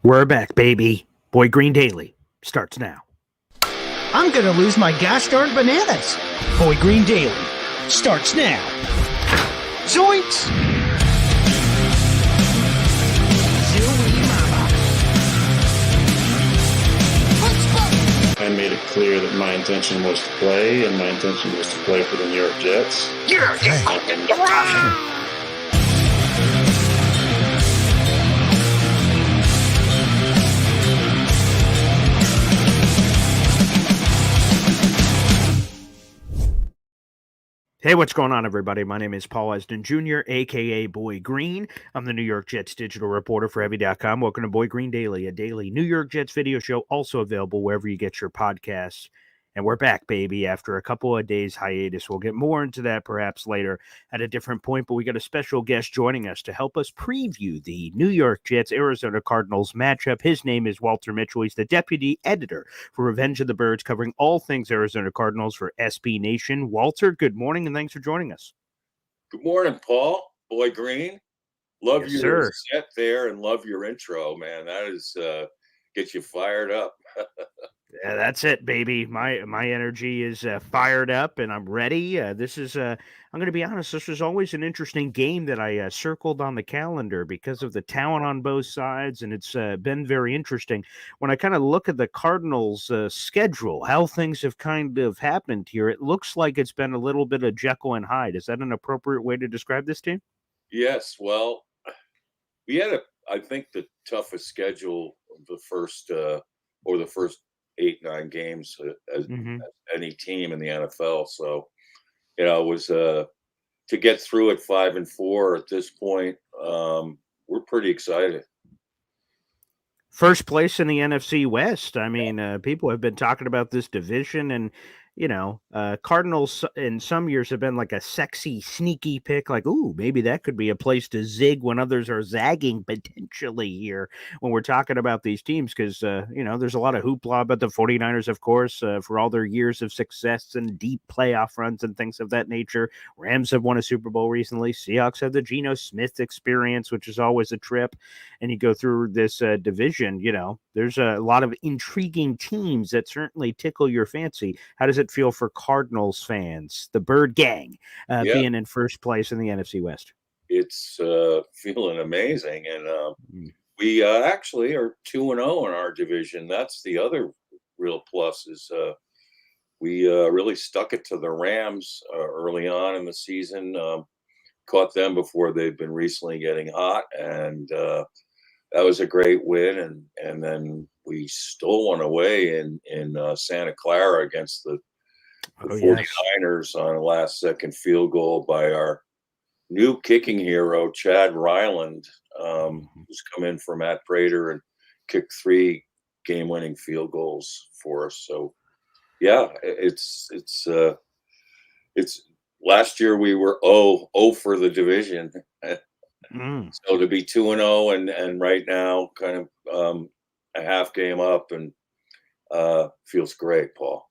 We're back, baby. Boy Green Daily starts now. I'm going to lose my gosh darn bananas. Boy Green Daily starts now. Zoinks! I made it clear that my intention was to play, and my intention was to play for the New York Jets. Yeah, Hey, what's going on, everybody? My name is Paul Esden Jr., a.k.a. Boy Green. I'm the New York Jets digital reporter for Heavy.com. Welcome to Boy Green Daily, a daily New York Jets video show, also available wherever you get your podcasts. And we're back, baby, after a couple of days hiatus. We'll get more into that perhaps later at a different point, but we got a special guest joining us to help us preview the New York Jets-Arizona Cardinals matchup. His name is Walter Mitchell. He's the deputy editor for Revenge of the Birds, covering all things Arizona Cardinals for SB Nation. Walter, good morning, and thanks for joining us. Good morning, Paul. Boy Green. Love Yes, your sir. set there and love your intro, man. That is gets you fired up. Yeah, that's it, baby. My energy is fired up, and I'm ready. This is, I'm going to be honest, this was always an interesting game that I circled on the calendar because of the talent on both sides, and it's been very interesting. When I kind of look at the Cardinals' schedule, how things have kind of happened here, it looks like it's been a little bit of Jekyll and Hyde. Is that an appropriate way to describe this team? Yes, well, we had I think the toughest schedule of the first 8-9 games as any team in the NFL. So, it was to get through at 5-4 at this point. We're pretty excited. First place in the NFC West. I mean, people have been talking about this division, and Cardinals in some years have been like a sexy, sneaky pick. Like, ooh, maybe that could be a place to zig when others are zagging potentially here when we're talking about these teams. Because, there's a lot of hoopla about the 49ers, of course, for all their years of success and deep playoff runs and things of that nature. Rams have won a Super Bowl recently. Seahawks have the Geno Smith experience, which is always a trip. And you go through this division, there's a lot of intriguing teams that certainly tickle your fancy. How does it feel for Cardinals fans, the Bird Gang, being in first place in the NFC West? It's feeling amazing, and we actually are 2-0 in our division. That's the other real plus is we really stuck it to the Rams early on in the season, caught them before they've been recently getting hot, and that was a great win. And then we stole one away in Santa Clara against the 49ers on a last-second field goal by our new kicking hero, Chad Ryland, who's come in for Matt Prater and kicked 3 game-winning field goals for us. So, yeah, it's last year we were 0 for the division. So to be 2-0 and right now kind of a half game up and feels great, Paul.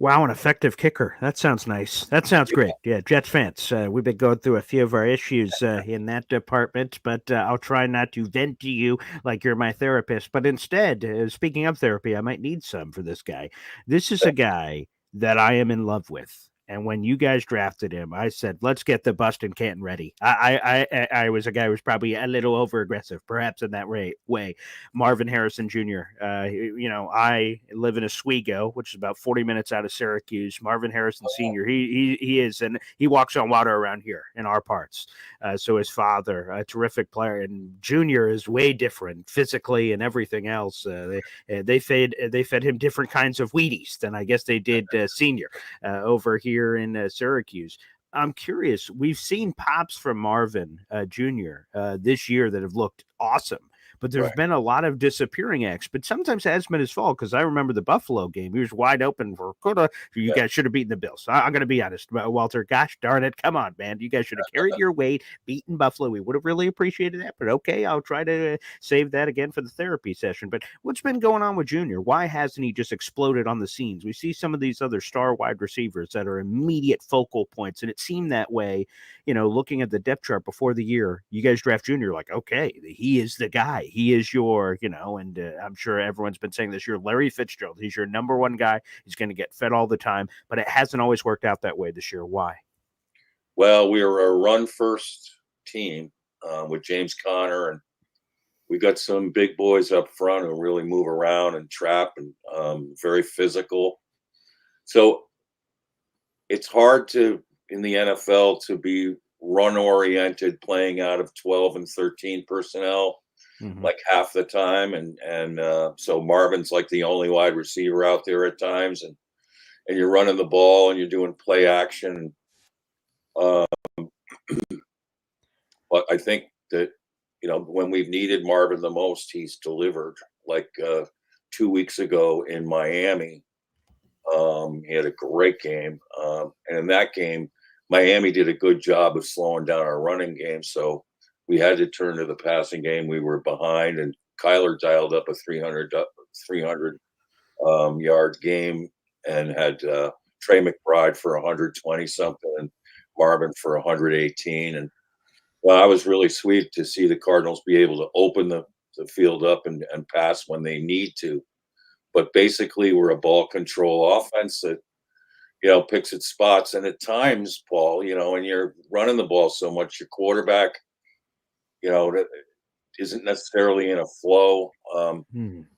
Wow, an effective kicker. That sounds nice. That sounds great. Yeah, Jets fans, we've been going through a few of our issues in that department, but I'll try not to vent to you like you're my therapist. But instead, speaking of therapy, I might need some for this guy. This is a guy that I am in love with. And when you guys drafted him, I said, let's get the Bustin' Canton ready. I was a guy who was probably a little over aggressive, perhaps in that way. Marvin Harrison Jr. I live in Oswego, which is about 40 minutes out of Syracuse. Marvin Harrison Sr. He is, and he walks on water around here in our parts. So his father, a terrific player, and Jr. is way different physically and everything else. They fed him different kinds of Wheaties than I guess they did Senior over here in Syracuse. I'm curious. We've seen pops from Marvin Jr. This year that have looked awesome. But there's been a lot of disappearing acts. But sometimes it has been his fault because I remember the Buffalo game. He was wide open for coulda. You guys should have beaten the Bills. I'm going to be honest, Walter. Gosh darn it. Come on, man. You guys should have carried your weight, beaten Buffalo. We would have really appreciated that. But okay, I'll try to save that again for the therapy session. But what's been going on with Junior? Why hasn't he just exploded on the scenes? We see some of these other star wide receivers that are immediate focal points. And it seemed that way, looking at the depth chart before the year. You guys draft Junior like, okay, he is the guy. He is your, and I'm sure everyone's been saying this, you're Larry Fitzgerald. He's your number one guy. He's going to get fed all the time, but it hasn't always worked out that way this year. Why? Well, we were a run-first team with James Conner, and we got some big boys up front who really move around and trap and very physical. So it's hard in the NFL to be run-oriented, playing out of 12 and 13 personnel like half the time, and so Marvin's like the only wide receiver out there at times, and you're running the ball and you're doing play action. But I think that when we've needed Marvin the most, he's delivered. Like 2 weeks ago in Miami, he had a great game, and in that game, Miami did a good job of slowing down our running game, so we had to turn to the passing game. We were behind, and Kyler dialed up a 300 yard game and had Trey McBride for 120 something and Marvin for 118. And well, I was really sweet to see the Cardinals be able to open the field up and pass when they need to. But basically, we're a ball control offense that picks its spots. And at times, Paul, when you're running the ball so much, your quarterback, isn't necessarily in a flow.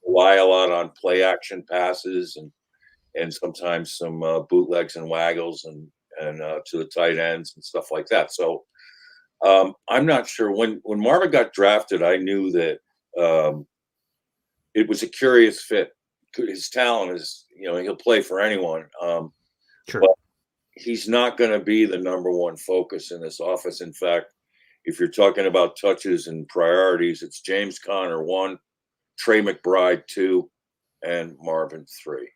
Rely a lot on play action passes and sometimes some bootlegs and waggles and to the tight ends and stuff like that. So I'm not sure. When Marvin got drafted, I knew that it was a curious fit. His talent is, he'll play for anyone. Sure. But he's not going to be the number one focus in this offense. In fact, if you're talking about touches and priorities, it's James Conner 1, Trey McBride 2, and Marvin 3.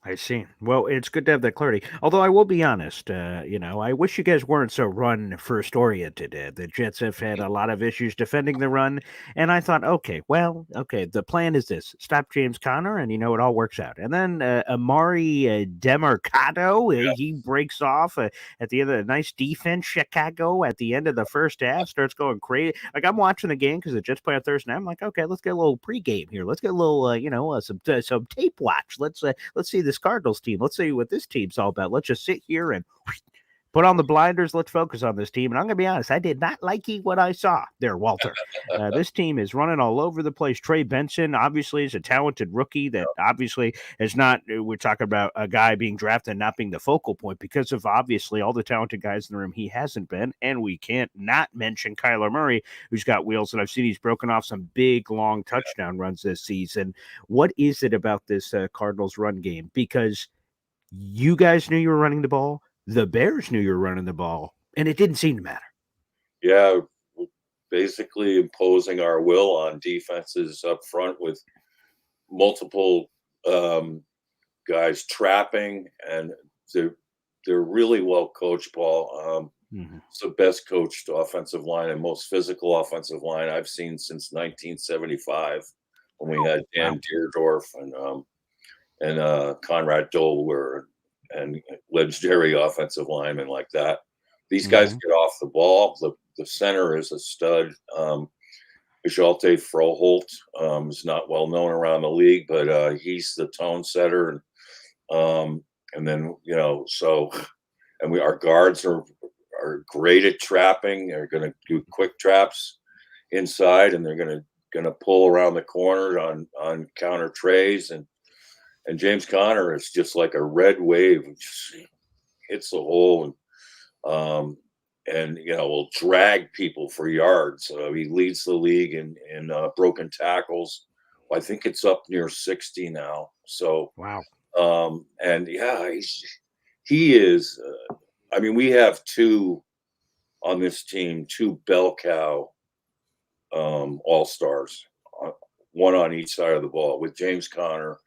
I see. Well, it's good to have that clarity. Although I will be honest, I wish you guys weren't so run first oriented. The Jets have had a lot of issues defending the run, and I thought, okay, the plan is this: stop James Conner, and it all works out. And then Amari Demercado, he breaks off at the end of the nice defense. Chicago at the end of the first half starts going crazy. Like I'm watching the game because the Jets play on Thursday night. I'm like, okay, let's get a little pregame here. Let's get a little, some tape watch. Let's see this Cardinals team. Let's see what this team's all about. Let's just sit here and put on the blinders. Let's focus on this team. And I'm going to be honest, I did not like what I saw there, Walter. This team is running all over the place. Trey Benson, obviously, is a talented rookie that obviously is not, we're talking about a guy being drafted and not being the focal point because of obviously all the talented guys in the room. He hasn't been. And we can't not mention Kyler Murray, who's got wheels. And I've seen he's broken off some big, long touchdown runs this season. What is it about this Cardinals run game? Because you guys knew you were running the ball. The Bears knew you were running the ball, and it didn't seem to matter. Yeah, basically imposing our will on defenses up front with multiple guys trapping, and they're really well coached, Paul. It's the best coached offensive line and most physical offensive line I've seen since 1975 when we had Dan Deerdorf and Conrad Dolwer and legendary offensive linemen like that. These guys get off the ball. The center is a stud. Bishalte Froholt is not well known around the league, but he's the tone setter. And then, our guards are great at trapping. They're going to do quick traps inside, and they're going to pull around the corner on counter trays. And James Conner is just like a red wave, just hits the hole and will drag people for yards. He leads the league in broken tackles. I think it's up near 60 now. So wow. And yeah, he is. We have two on this team, two bell cow all-stars, one on each side of the ball with James Conner.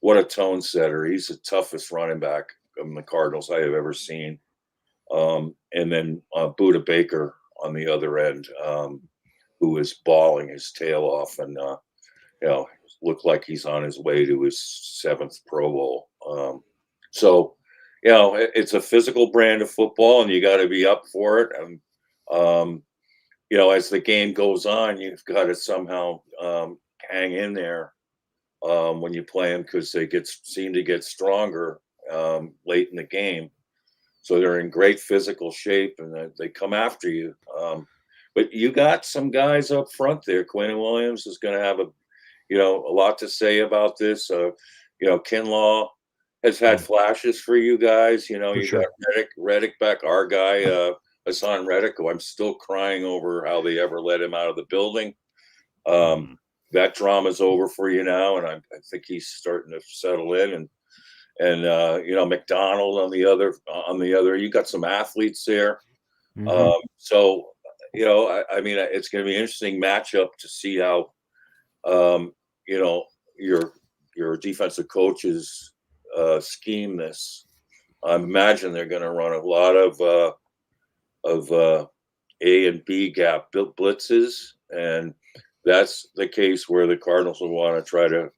What a tone setter. He's the toughest running back in the Cardinals I have ever seen. And then Budda Baker on the other end, who is bawling his tail off and, looked like he's on his way to his 7th Pro Bowl. It's a physical brand of football and you got to be up for it. as the game goes on, you've got to somehow hang in there when you play them because they seem to get stronger late in the game. So they're in great physical shape and they come after you. But you got some guys up front there. Quinn Williams is going to have a lot to say about this. Kinlaw has had flashes for you guys. You sure. got Reddick back, our guy, Hassan Reddick, who I'm still crying over how they ever let him out of the building. That drama's over for you now, and I think he's starting to settle in. And McDonald on the other, you got some athletes there. So I mean, it's going to be an interesting matchup to see how your defensive coaches scheme this. I imagine they're going to run a lot of A and B gap blitzes, and that's the case where the Cardinals will want to try to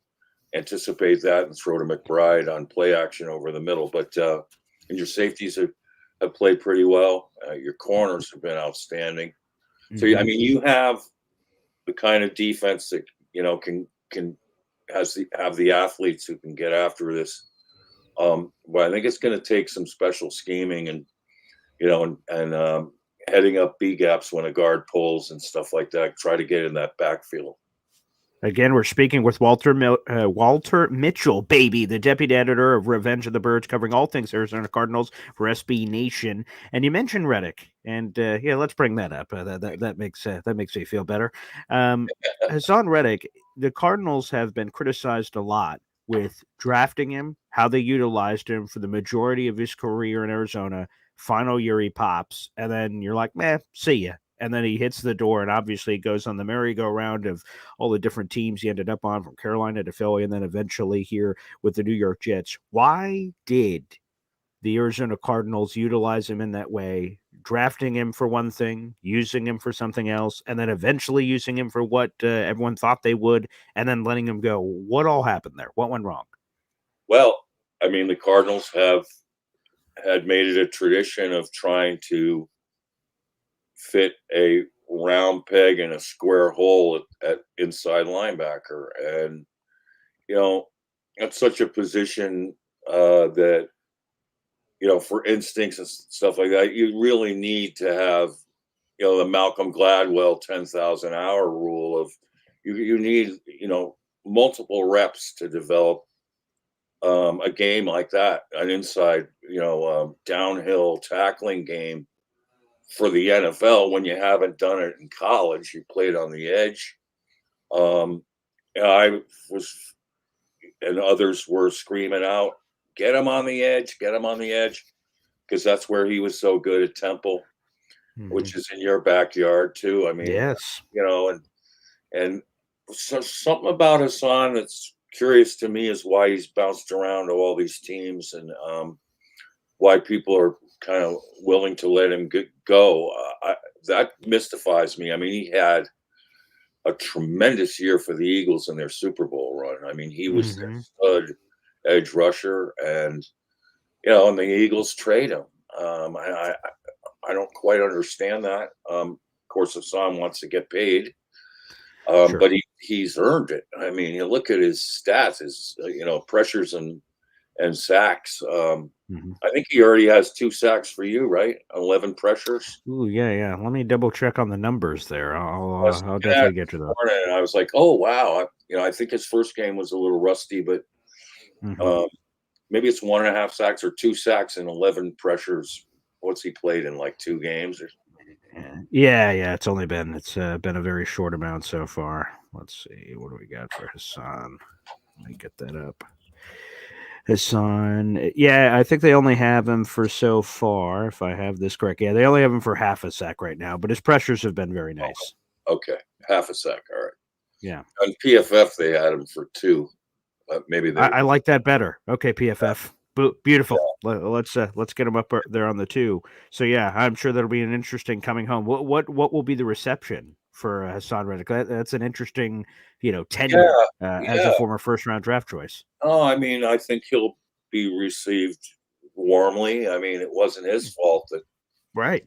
anticipate that and throw to McBride on play action over the middle. But and your safeties have played pretty well. Your corners have been outstanding. So I mean, you have the kind of defense that can have the athletes who can get after this. But I think it's going to take some special scheming and heading up B gaps when a guard pulls and stuff like that. Try to get in that backfield. Again, we're speaking with Walter Mitchell, baby, the deputy editor of Revenge of the Birds, covering all things Arizona Cardinals for SB Nation. And you mentioned Reddick, and let's bring that up. That makes me feel better. Hassan Reddick, the Cardinals have been criticized a lot with drafting him, how they utilized him for the majority of his career in Arizona. Final year he pops, and then you're like, see ya. And then he hits the door, and obviously goes on the merry-go-round of all the different teams he ended up on, from Carolina to Philly, and then eventually here with the New York Jets. Why did the Arizona Cardinals utilize him in that way, drafting him for one thing, using him for something else, and then eventually using him for what everyone thought they would, and then letting him go? What all happened there? What went wrong? Well, I mean, the Cardinals had made it a tradition of trying to fit a round peg in a square hole at inside linebacker. And, that's such a position that, for instincts and stuff like that, you really need to have, the Malcolm Gladwell 10,000 hour rule of you need, multiple reps to develop a game like that, an inside, downhill tackling game for the NFL when you haven't done it in college. You played on the edge. I was, and others were screaming out, get him on the edge, because that's where he was so good at Temple, which is in your backyard too. I mean, yes, and so something about Hassan that's curious to me is why he's bounced around to all these teams and why people are kind of willing to let him go. That mystifies me. I mean, he had a tremendous year for the Eagles in their Super Bowl run. I mean, he was their stud edge rusher, and and the Eagles trade him. I don't quite understand that. Of course, Hassan wants to get paid, sure. but he's earned it. I mean, you look at his stats, his pressures and sacks. I think he already has 2 sacks for you, right? 11 pressures. Ooh, yeah. Let me double check on the numbers there. I'll definitely get to those. And I was like, oh wow, I think his first game was a little rusty, but maybe it's 1.5 sacks or 2 sacks and 11 pressures. What's he played in, like 2 games? Yeah. It's been a very short amount so far. Let's see, what do we got for Hassan? Let me get that up. Hassan, yeah, I think they only have him for so far, if I have this correct. Yeah, they only have him for half a sack right now, but his pressures have been very nice. Okay, half a sack, all right. Yeah. On PFF, they had him for 2. Maybe I like that better. Okay, PFF. Beautiful. Yeah. Let's get him up there on the 2. So yeah, I'm sure that'll be an interesting coming home. What will be the reception for Hassan Reddick? That's an interesting, tenure as a former first round draft choice. Oh, I mean, I think he'll be received warmly. I mean, it wasn't his fault that Right.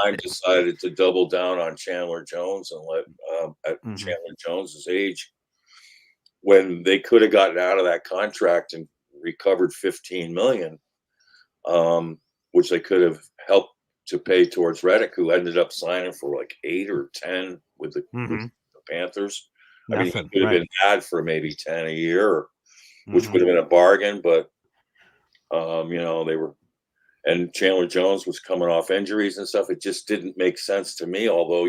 Time decided to double down on Chandler Jones and let at Mhm. Chandler Jones's age, when they could have gotten out of that contract and recovered 15 million, which they could have helped to pay towards Reddick, who ended up signing for like 8 or 10 with Mhm. the Panthers. I mean, he Nothing. could have Right. been had for maybe 10 a year, which Mhm. would have been a bargain. But they were, and Chandler Jones was coming off injuries and stuff. It just didn't make sense to me. Although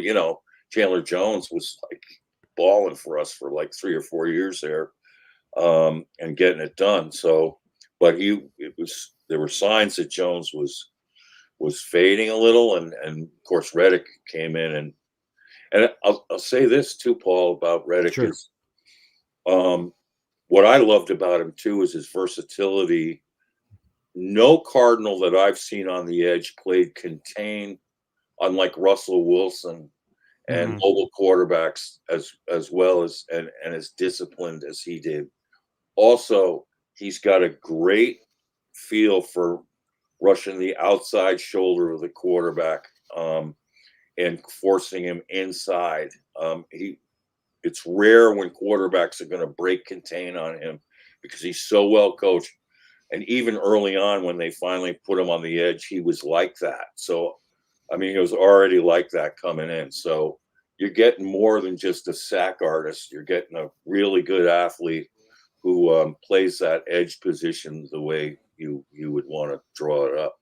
Chandler Jones was like balling for us for like 3 or 4 years there, and getting it done. So, but there were signs that Jones was fading a little, and of course Reddick came in, and I'll say this too, Paul, about Reddick Sure. is, um, what I loved about him too is his versatility. No Cardinal that I've seen on the edge played contain, unlike Russell Wilson and Mhm. mobile quarterbacks as well as and as disciplined as he did. Also, he's got a great feel for rushing the outside shoulder of the quarterback, and forcing him inside. It's rare when quarterbacks are going to break contain on him because he's so well coached. And even early on, when they finally put him on the edge, he was like that. So, I mean, he was already like that coming in. So, you're getting more than just a sack artist. You're getting a really good athlete who plays that edge position the way you would want to draw it up.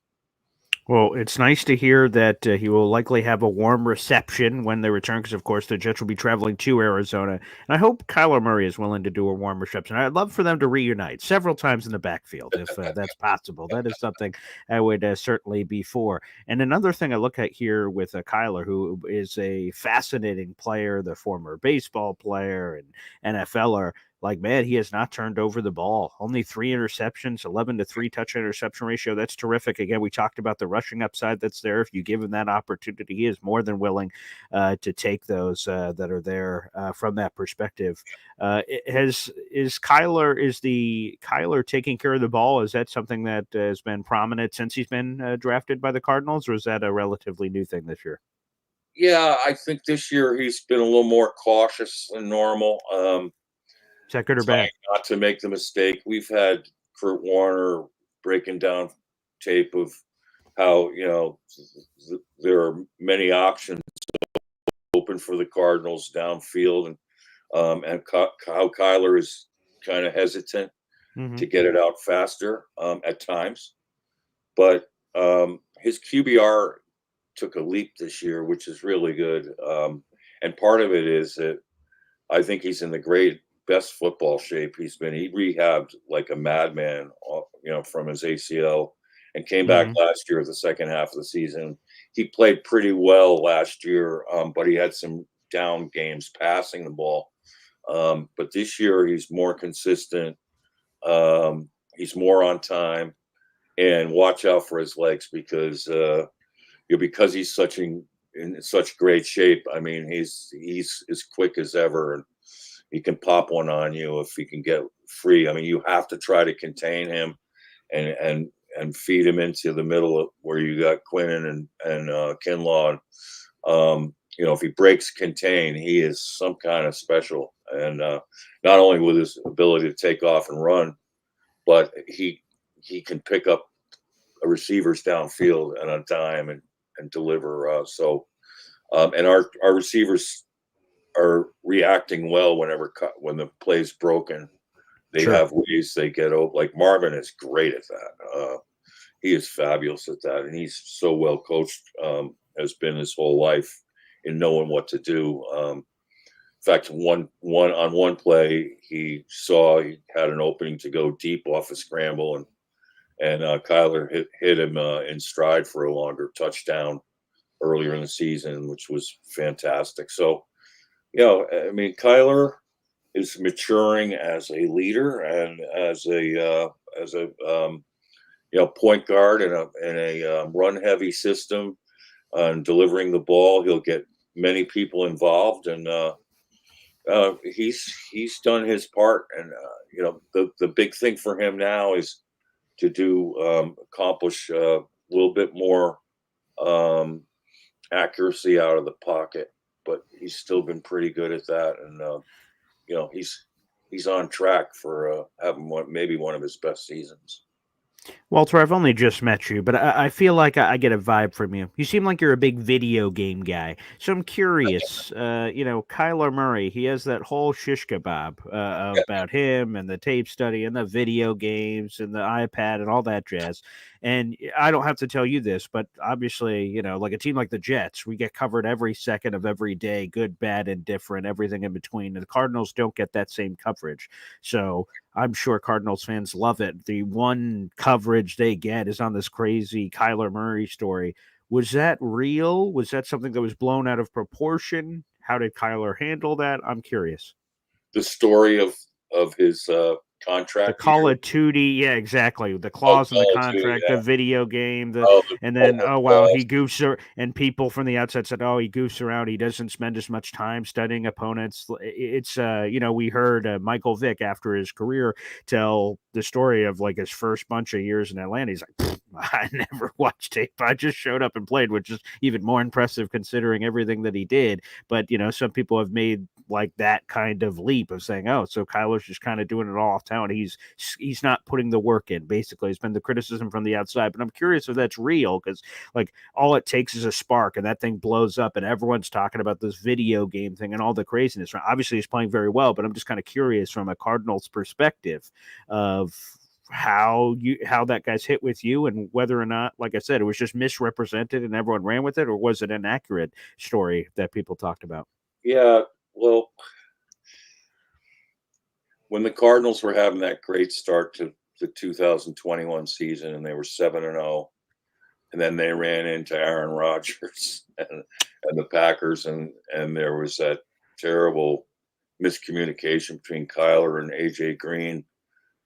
Well, it's nice to hear that he will likely have a warm reception when they return, because of course the Jets will be traveling to Arizona, and I hope Kyler Murray is willing to do a warm reception. I'd love for them to reunite several times in the backfield if that's possible. That is something I would certainly be for. And another thing I look at here with Kyler, who is a fascinating player, the former baseball player and NFLer. Like, man, he has not turned over the ball. Only 3 interceptions, 11-3 touch interception ratio. That's terrific. Again, we talked about the rushing upside that's there. If you give him that opportunity, he is more than willing to take those that are there from that perspective. Is the Kyler taking care of the ball? Is that something that has been prominent since he's been drafted by the Cardinals, or is that a relatively new thing this year? Yeah, I think this year he's been a little more cautious than normal. Is that good or Trying bad? not to make the mistake. We've had Kurt Warner breaking down tape of how there are many options open for the Cardinals downfield, and how Kyler is kind of hesitant Hmm. to get it out faster at times. But his QBR took a leap this year, which is really good. And part of it is that I think he's in the best football shape he's been. He rehabbed like a madman, from his ACL, and came back Hmm. last year, the second half of the season. He played pretty well last year, but he had some down games passing the ball. But this year he's more consistent. He's more on time, and watch out for his legs because he's in such great shape. I mean, he's as quick as ever, and he can pop one on you if he can get free. I mean, you have to try to contain him and feed him into the middle of where you got Quinnen and Kinlaw. If he breaks contain, he is some kind of special. And not only with his ability to take off and run, but he can pick up receivers downfield and on time and deliver. And our receivers are reacting well when the play's broken. They Sure. have ways they get open. Like Marvin is great at that. He is fabulous at that, and he's so well coached. Has been his whole life in knowing what to do. In fact, one play, he saw he had an opening to go deep off a scramble, and Kyler hit him in stride for a longer touchdown earlier in the season, which was fantastic. So, I mean, Kyler is maturing as a leader and as a point guard in a run heavy system, and delivering the ball. He'll get many people involved, and he's done his part. And the big thing for him now is to accomplish a little bit more accuracy out of the pocket, but he's still been pretty good at that. And he's on track for having maybe one of his best seasons. Walter, I've only just met you, but I feel like I get a vibe from you. You seem like you're a big video game guy. So I'm curious, Kyler Murray, he has that whole shish kebab about him and the tape study and the video games and the iPad and all that jazz. And I don't have to tell you this, but obviously, like a team like the Jets, we get covered every second of every day, good, bad, indifferent, everything in between. And the Cardinals don't get that same coverage. So I'm sure Cardinals fans love it. The one coverage they get is on this crazy Kyler Murray story. Was that real? Was that something that was blown out of proportion? How did Kyler handle that? I'm curious. The story of his The contract. Call of Duty, yeah, exactly. The clause in the Call of Duty, contract, the video game, and the then wow, he goofs and people from the outside said, oh, he goofs around. He doesn't spend as much time studying opponents. It's we heard Michael Vick after his career tell the story of like his first bunch of years in Atlanta. He's like, I never watched tape. I just showed up and played, which is even more impressive considering everything that he did. But some people have made like that kind of leap of saying, oh, so Kyler's just kind of doing it all off talent. He's not putting the work in. Basically, it's been the criticism from the outside. But I'm curious if that's real, because like all it takes is a spark and that thing blows up and everyone's talking about this video game thing and all the craziness. Obviously he's playing very well, but I'm just kind of curious from a Cardinals perspective of how that guy's hit with you and whether or not, like I said, it was just misrepresented and everyone ran with it, or was it an accurate story that people talked about? Yeah, well, when the Cardinals were having that great start to the 2021 season and they were 7-0, and then they ran into Aaron Rodgers and the Packers, and there was that terrible miscommunication between Kyler and AJ Green,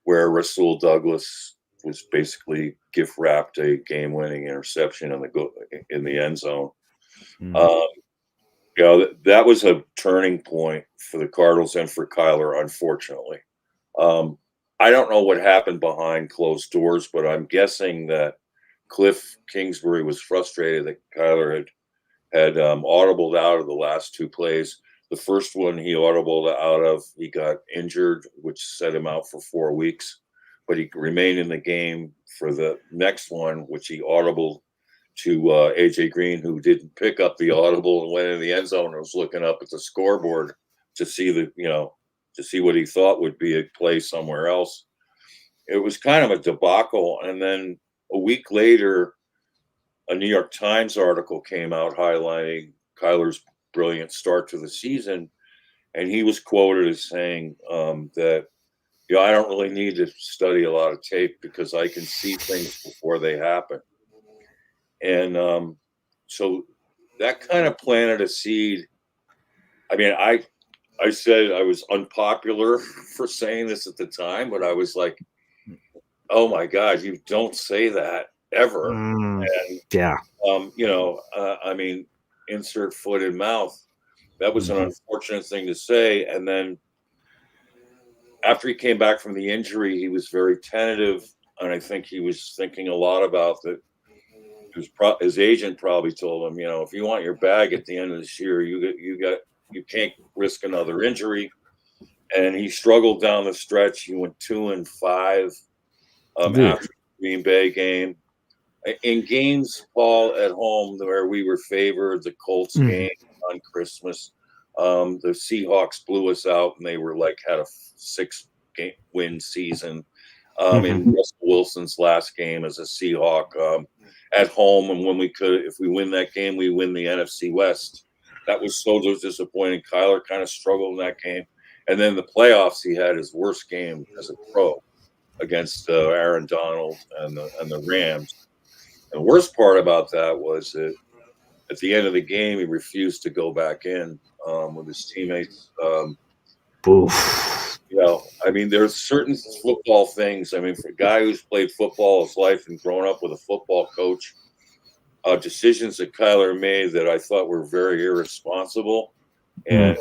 where Rasul Douglas was basically gift wrapped a game-winning interception in the end zone. That was a turning point for the Cardinals and for Kyler, unfortunately. I don't know what happened behind closed doors, but I'm guessing that Cliff Kingsbury was frustrated that Kyler had audibled out of the last two plays. The first one he audibled out of, he got injured, which set him out for 4 weeks, but he remained in the game for the next one, which he audibled to AJ Green, who didn't pick up the audible and went in the end zone and was looking up at the scoreboard to see to see what he thought would be a play somewhere else. It was kind of a debacle. And then a week later, a New York Times article came out highlighting Kyler's brilliant start to the season. And he was quoted as saying that, I don't really need to study a lot of tape because I can see things before they happen. And so that kind of planted a seed. I mean, I said I was unpopular for saying this at the time, but I was like, oh my God, you don't say that ever. And, yeah. I mean, insert foot in mouth. That was an unfortunate thing to say. And then after he came back from the injury, he was very tentative. And I think he was thinking a lot about that. His agent probably told him, if you want your bag at the end of this year, you can't risk another injury. And he struggled down the stretch. He went 2-5 after the Green Bay game. In games, Paul, at home where we were favored, the Colts game on Christmas, the Seahawks blew us out, and they were had a 6-game win season. In Russell Wilson's last game as a Seahawk at home, and if we win that game, we win the NFC West. That was so disappointing. Kyler kind of struggled in that game, and then the playoffs, he had his worst game as a pro against Aaron Donald and the Rams. And the worst part about that was that at the end of the game, he refused to go back in with his teammates. I mean, there's certain football things. I mean, for a guy who's played football his life and grown up with a football coach, decisions that Kyler made that I thought were very irresponsible and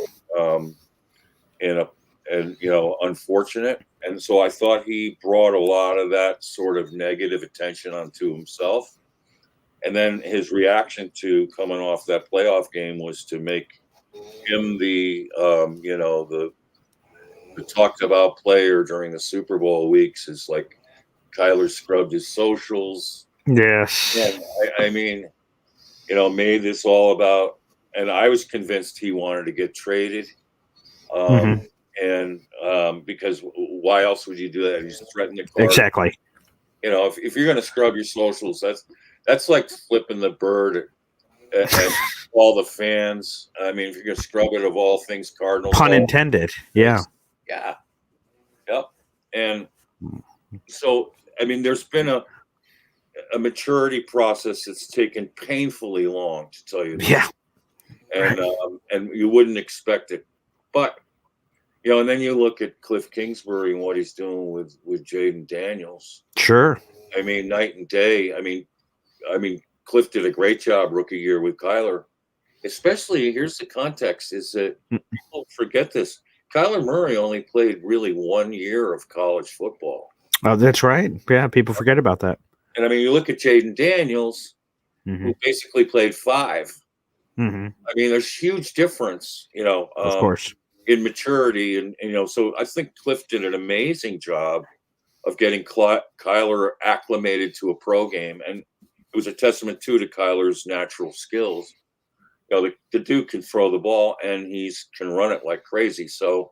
unfortunate. And so I thought he brought a lot of that sort of negative attention onto himself. And then his reaction to coming off that playoff game was to make him the talked about player during the Super Bowl weeks. Is like Kyler scrubbed his socials. Yes. And I mean, made this all about, and I was convinced he wanted to get traded. And because why else would you do that? He's threatened the Cardinals. Exactly. If you're going to scrub your socials, that's like flipping the bird at all the fans. I mean, if you're going to scrub it of all things Cardinals. Pun intended. Yeah. Yeah. Yep. And so, I mean, there's been a maturity process that's taken painfully long, to tell you the truth. And you wouldn't expect it. But, and then you look at Cliff Kingsbury and what he's doing with Jaden Daniels. Sure. I mean, night and day. I mean, Cliff did a great job rookie year with Kyler. Especially, here's the context, is that people forget this. Kyler Murray only played really 1 year of college football. Oh, that's right. Yeah, people forget about that. And, I mean, you look at Jaden Daniels, who basically played 5. I mean, there's huge difference, of course, in maturity. And so I think Cliff did an amazing job of getting Kyler acclimated to a pro game. And it was a testament, too, to Kyler's natural skills. The dude can throw the ball and he can run it like crazy. So,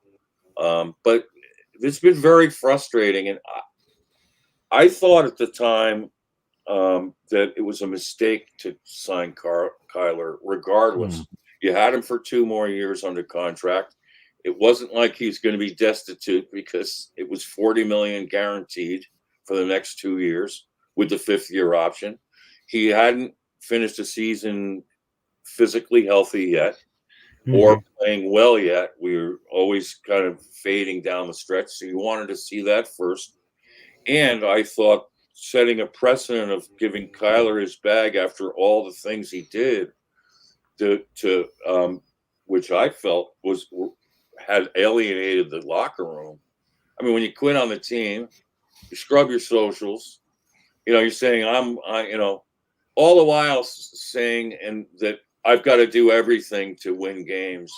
but it's been very frustrating. And I thought at the time that it was a mistake to sign Kyler, regardless. You had him for 2 more years under contract. It wasn't like he's going to be destitute because it was $40 million guaranteed for the next 2 years with the 5th year option. He hadn't finished a season physically healthy yet or playing well yet. We were always kind of fading down the stretch. So you wanted to see that first. And I thought setting a precedent of giving Kyler his bag after all the things he did to which I felt had alienated the locker room. I mean, when you quit on the team, you scrub your socials, you're saying all the while saying that I've got to do everything to win games,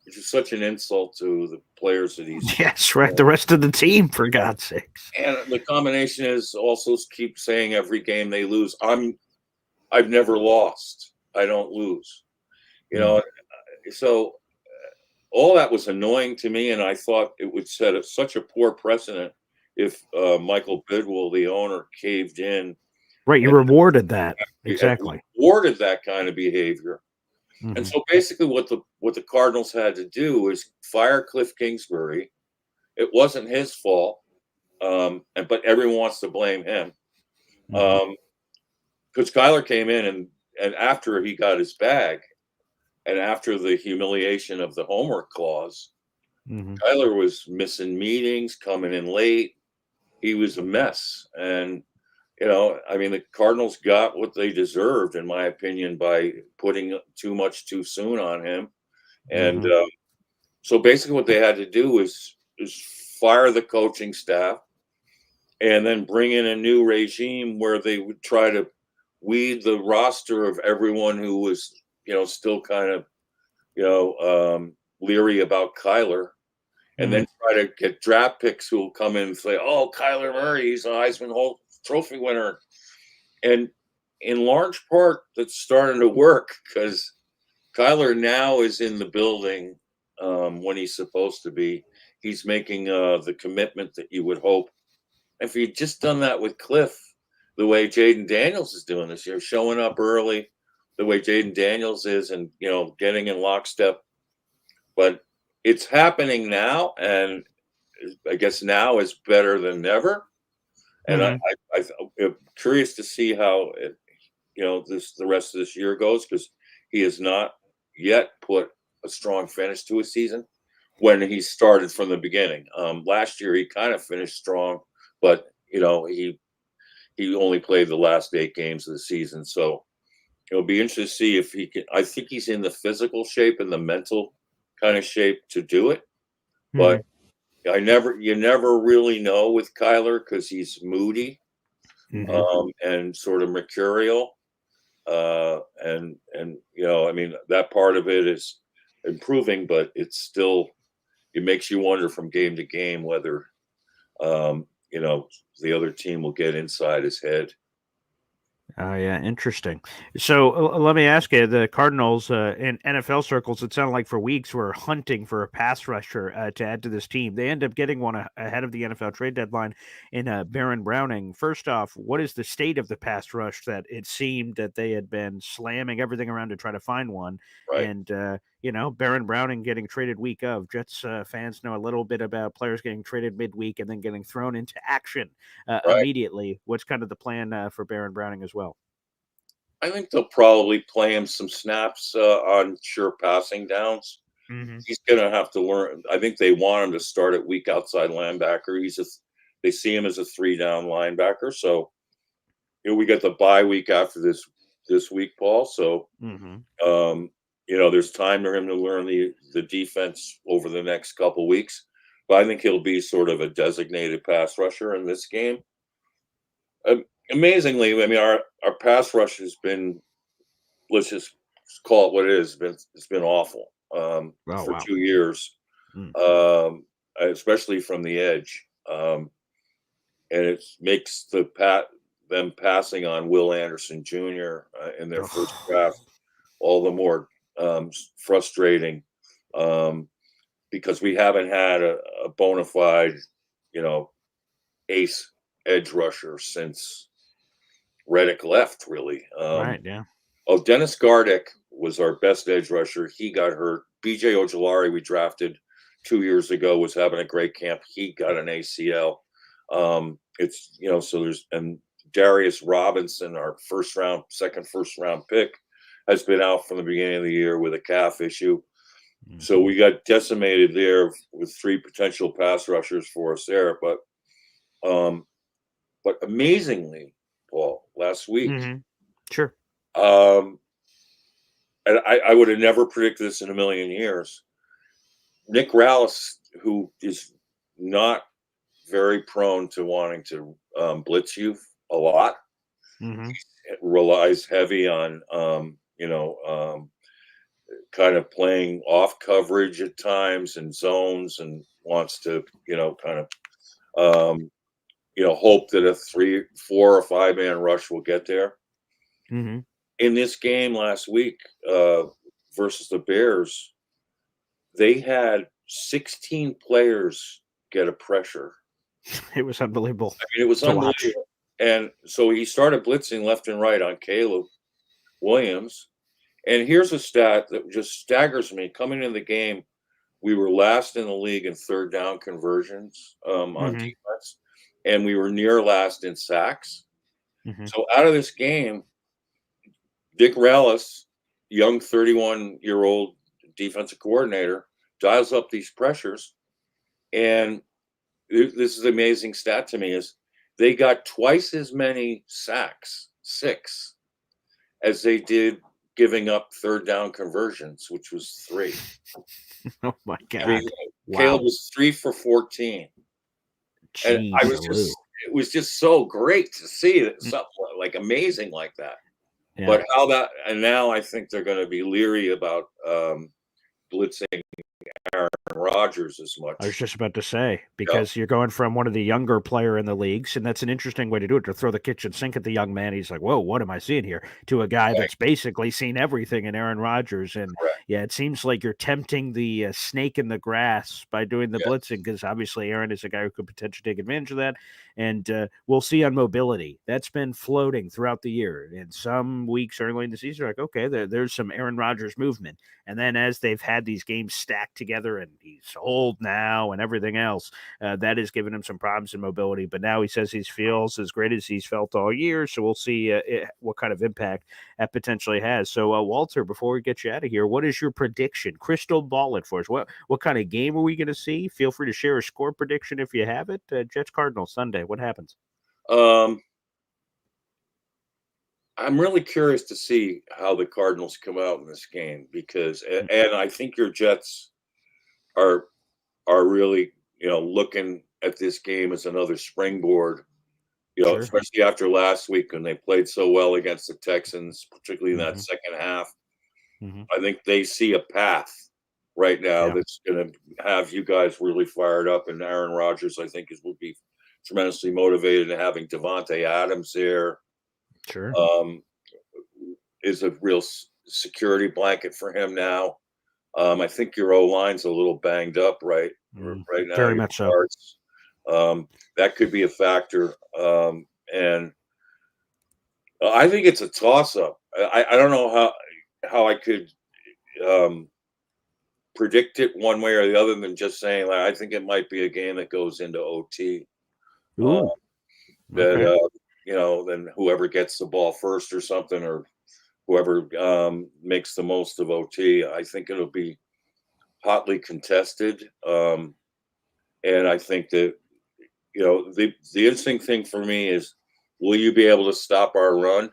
which is such an insult to the players that he's. Yes, right. The rest of the team, for God's sakes. And the combination is also keep saying every game they lose, I've never lost. I don't lose. So all that was annoying to me, and I thought it would set such a poor precedent if Michael Bidwell, the owner, caved in. Right, you rewarded that. Exactly. Rewarded that kind of behavior. And so basically what the Cardinals had to do was fire Cliff Kingsbury. It wasn't his fault, but everyone wants to blame him. Because Kyler came in and after he got his bag and after the humiliation of the homework clause, Kyler was missing meetings, coming in late. He was a mess. And I mean, the Cardinals got what they deserved, in my opinion, by putting too much too soon on him. And so basically what they had to do is fire the coaching staff and then bring in a new regime where they would try to weed the roster of everyone who was, still kind of, leery about Kyler. And then try to get draft picks who will come in and say, oh, Kyler Murray, he's a Heisman Trophy winner. And in large part, that's starting to work because Kyler now is in the building when he's supposed to be. He's making the commitment that you would hope. If he'd just done that with Cliff, the way Jaden Daniels is doing this year, showing up early, the way Jaden Daniels is, and getting in lockstep. But it's happening now, and I guess now is better than never. And I'm curious to see how the rest of this year goes, because he has not yet put a strong finish to his season when he started from the beginning. Last year he kind of finished strong, but he only played the last 8 games of the season. So it'll be interesting to see if he can. I think he's in the physical shape and the mental kind of shape to do it, but you never really know with Kyler because he's moody and sort of mercurial. And I mean, that part of it is improving, but it's still, it makes you wonder from game to game whether the other team will get inside his head. Oh, yeah, interesting. So let me ask you: the Cardinals in NFL circles, it sounded like for weeks were hunting for a pass rusher to add to this team. They end up getting one ahead of the NFL trade deadline in Baron Browning. First off, what is the state of the pass rush that it seemed that they had been slamming everything around to try to find one? Right. And Baron Browning getting traded week of. Jets fans know a little bit about players getting traded midweek and then getting thrown into action Right. immediately. What's kind of the plan for Baron Browning as well? I think they'll probably play him some snaps on sure passing downs. Mm-hmm. He's going to have to learn. I think they want him to start at weak outside linebacker. They see him as a 3-down linebacker. So we get the bye week after this week, Paul. So there's time for him to learn the defense over the next couple weeks. But I think he'll be sort of a designated pass rusher in this game. Amazingly, I mean, our pass rush has been, let's just call it what it is. It's been awful for 2 years, especially from the edge, and it makes them passing on Will Anderson Jr. In their first draft all the more frustrating because we haven't had a bona fide, ace edge rusher since Reddick left, really. Right, yeah. Oh, Dennis Gardick was our best edge rusher. He got hurt. BJ Ojolari, we drafted 2 years ago, was having a great camp. He got an ACL. So and Darius Robinson, our second first round pick, has been out from the beginning of the year with a calf issue. Mm-hmm. So we got decimated there with 3 potential pass rushers for us there. But amazingly, Paul, last week, sure. And I would have never predicted this in a million years. Nick Rallis, who is not very prone to wanting to blitz you a lot, relies heavy on kind of playing off coverage at times and zones, and wants to hope that a 3, 4, or 5 man rush will get there. Mm-hmm. In this game last week versus the Bears, they had 16 players get a pressure. It was unbelievable. I mean, it was unbelievable. Watch. And so he started blitzing left and right on Caleb Williams. And here's a stat that just staggers me. Coming into the game, we were last in the league in 3rd down conversions on defense, and we were near last in sacks. Mm-hmm. So out of this game, Dick Rallis, young 31-year-old defensive coordinator, dials up these pressures. And this is an amazing stat to me, is they got twice as many sacks, 6, as they did giving up 3rd down conversions, which was 3. Oh my God. I mean, Caleb was 3 for 14. Jeez, and it was just so great to see that something like amazing like that. Yeah. But now I think they're going to be leery about blitzing Aaron Rodgers as much. I was just about to say, because you're going from one of the younger player in the leagues, and that's an interesting way to do it, to throw the kitchen sink at the young man. He's like, whoa, what am I seeing here? To a guy that's basically seen everything in Aaron Rodgers. And it seems like you're tempting the snake in the grass by doing the blitzing, because obviously Aaron is a guy who could potentially take advantage of that. And we'll see on mobility. That's been floating throughout the year. In some weeks early in the season, like, okay, there's some Aaron Rodgers movement. And then as they've had these games stacked together, and he's old now and everything else, that has given him some problems in mobility. But now he says he feels as great as he's felt all year. So we'll see what kind of impact that potentially has. So, Walter, before we get you out of here, what is your prediction? Crystal ball it for us. What kind of game are we going to see? Feel free to share a score prediction if you have it. Jets Cardinals Sunday. What happens? I'm really curious to see how the Cardinals come out in this game, because, and I think your Jets are really, looking at this game as another springboard Sure. especially after last week when they played so well against the Texans, particularly in that Mm-hmm. second half. Mm-hmm. I think they see a path right now Yeah. that's going to have you guys really fired up. And Aaron Rodgers, I think, will be tremendously motivated. And having Devontae Adams there Sure. um, is a real security blanket for him now. I think your O line's a little banged up right now. Very Your much so. guards, that could be a factor. And I think it's a toss up. I don't know how I could um, predict it one way or the other than just saying like I think it might be a game that goes into OT. Uh, Ooh. that Okay. then whoever gets the ball first or something, or whoever makes the most of OT. I think it'll be hotly contested, and I think that the interesting thing for me is, will you be able to stop our run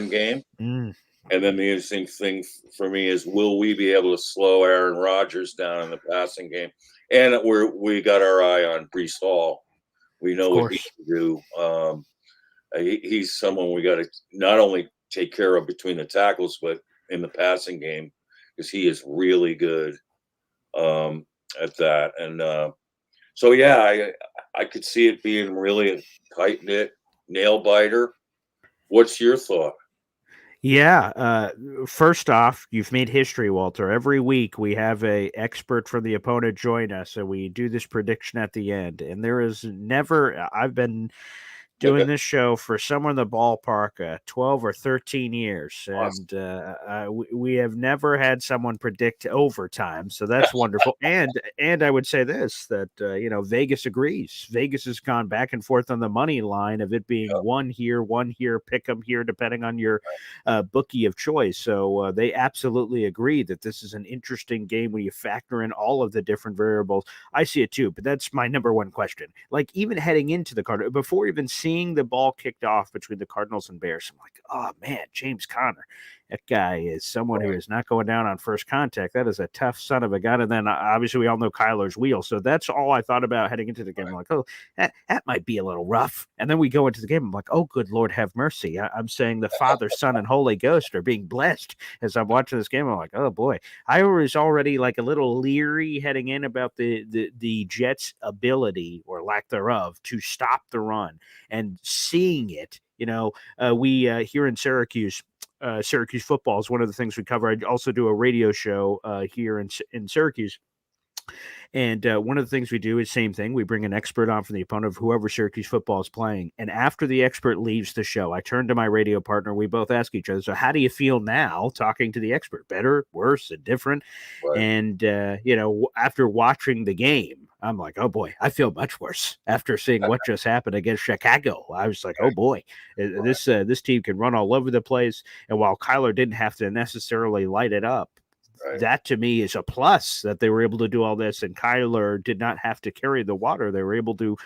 game? Mm. And then the interesting thing for me is, will we be able to slow Aaron Rodgers down in the passing game? And we got our eye on Brees Hall. We Of know what he course. can do. He's someone we got to not only take care of between the tackles, but in the passing game, because he is really good at that. And so, yeah, I could see it being really a tight knit nail biter. What's your thought? Yeah. First off, you've made history, Walter. Every week we have a expert from the opponent join us, and we do this prediction at the end. And there is never. I've been doing this show for somewhere in the ballpark 12 or 13 years, Awesome. and we have never had someone predict overtime, so that's wonderful. And I would say this, that Vegas agrees. Vegas has gone back and forth on the money line of it being one here, pick 'em here, depending on your bookie of choice. So they absolutely agree that this is an interesting game when you factor in all of the different variables. I see it too, but that's my number one question. Like, even heading into the Cardinals, before even seeing the ball kicked off between the Cardinals and Bears, I'm like, oh man, James Conner, that guy is someone who is not going down on first contact. That is a tough son of a gun. And then obviously we all know Kyler's wheel. So that's all I thought about heading into the game. I'm like, oh, that might be a little rough. And then we go into the game. I'm like, oh, good Lord, have mercy. I'm saying the Father, Son, and Holy Ghost are being blessed as I'm watching this game. I'm like, oh boy, I was already like a little leery heading in about the Jets' ability or lack thereof to stop the run, and seeing it. We here in Syracuse. Syracuse football is one of the things we cover. I also do a radio show here in Syracuse. And one of the things we do is same thing. We bring an expert on from the opponent of whoever Syracuse football is playing. And after the expert leaves the show, I turn to my radio partner. We both ask each other, so how do you feel now talking to the expert? Better, worse, indifferent? Right. And, after watching the game, I'm like, oh boy, I feel much worse after seeing what just happened against Chicago. I was like, oh boy, this team can run all over the place. And while Kyler didn't have to necessarily light it up, Right. that to me is a plus that they were able to do all this, and Kyler did not have to carry the water. They were able to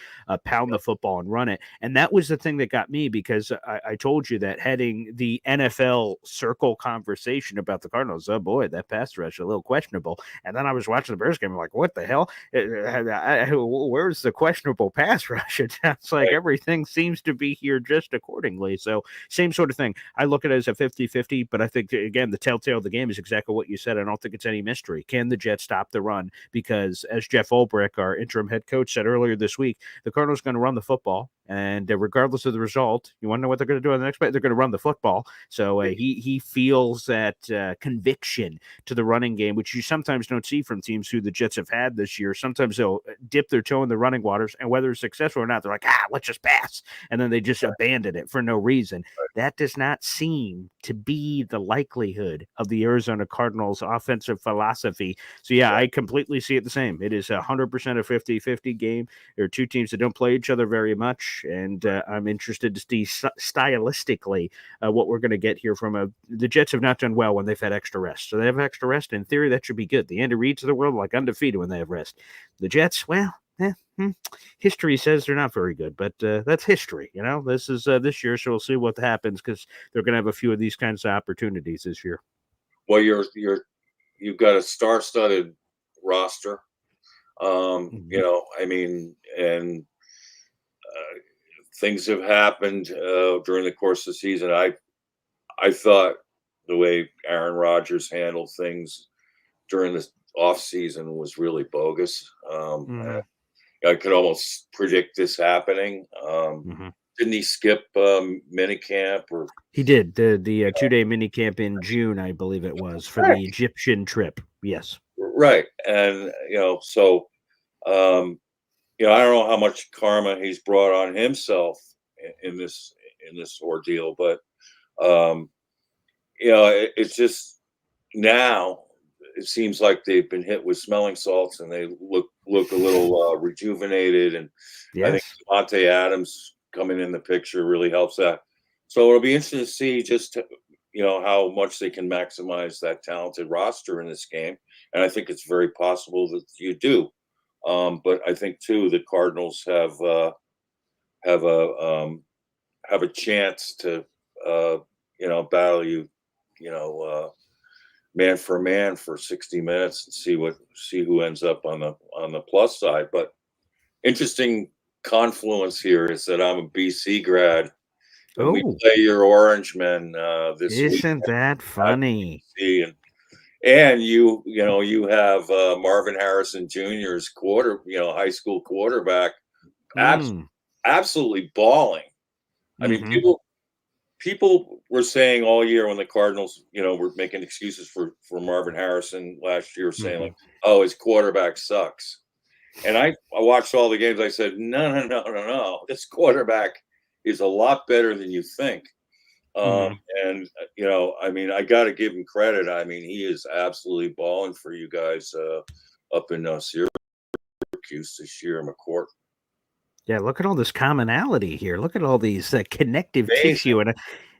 pound the football and run it. And that was the thing that got me, because I told you that heading the NFL circle conversation about the Cardinals, oh boy, that pass rush a little questionable. And then I was watching the Bears game, I'm like, what the hell? Where's the questionable pass rush? It sounds like everything seems to be here just accordingly. So same sort of thing. I look at it as a 50-50, but I think, again, the telltale of the game is exactly what you said. I don't think it's any mystery. Can the Jets stop the run? Because as Jeff Ulbrich, our interim head coach, said earlier this week, the Cardinals are going to run the football, and regardless of the result, you want to know what they're going to do on the next play? They're going to run the football. So he feels that conviction to the running game, which you sometimes don't see from teams who the Jets have had this year. Sometimes they'll dip their toe in the running waters, and whether it's successful or not, they're like, let's just pass, and then they just abandon it for no reason. That does not seem to be the likelihood of the Arizona Cardinals offensive philosophy. So yeah, I completely see it the same. It is 100% a 50-50 game. There are two teams that don't play each other very much, and I'm interested to see stylistically what we're going to get here from the Jets have not done well when they've had extra rest. So they have extra rest. In theory, that should be good. The Andy Reids of the world, like, undefeated when they have rest. The Jets, well, history says they're not very good, but that's history. This is this year, so we'll see what happens, because they're going to have a few of these kinds of opportunities this year. Well, you've got a star-studded roster. I mean, and things have happened during the course of the season. I thought the way Aaron Rodgers handled things during the off season was really bogus. I could almost predict this happening. Didn't he skip mini camp? Or he did the 2-day mini camp in June, I believe it was, for the Egyptian trip. Yes, right. And so I don't know how much karma he's brought on himself in this ordeal, but it's just now it seems like they've been hit with smelling salts and they look a little rejuvenated. And I think Devontae Adams coming in the picture really helps that. So it'll be interesting to see just how much they can maximize that talented roster in this game. And I think it's very possible that you do. But I think too the Cardinals have a chance to battle you man for man for 60 minutes and see who ends up on the plus side. But interesting confluence here is that I'm a BC grad and we play your Orange Men this week. Isn't that funny? And you have Marvin Harrison Jr.'s high school quarterback, absolutely balling. I mean, people were saying all year when the Cardinals, were making excuses for Marvin Harrison last year, saying like, "Oh, his quarterback sucks." And I watched all the games. I said, "No. This quarterback is a lot better than you think." And I mean, I got to give him credit. I mean, he is absolutely balling for you guys up in Syracuse this year, McCourt. Yeah, look at all this commonality here. Look at all these connective tissue,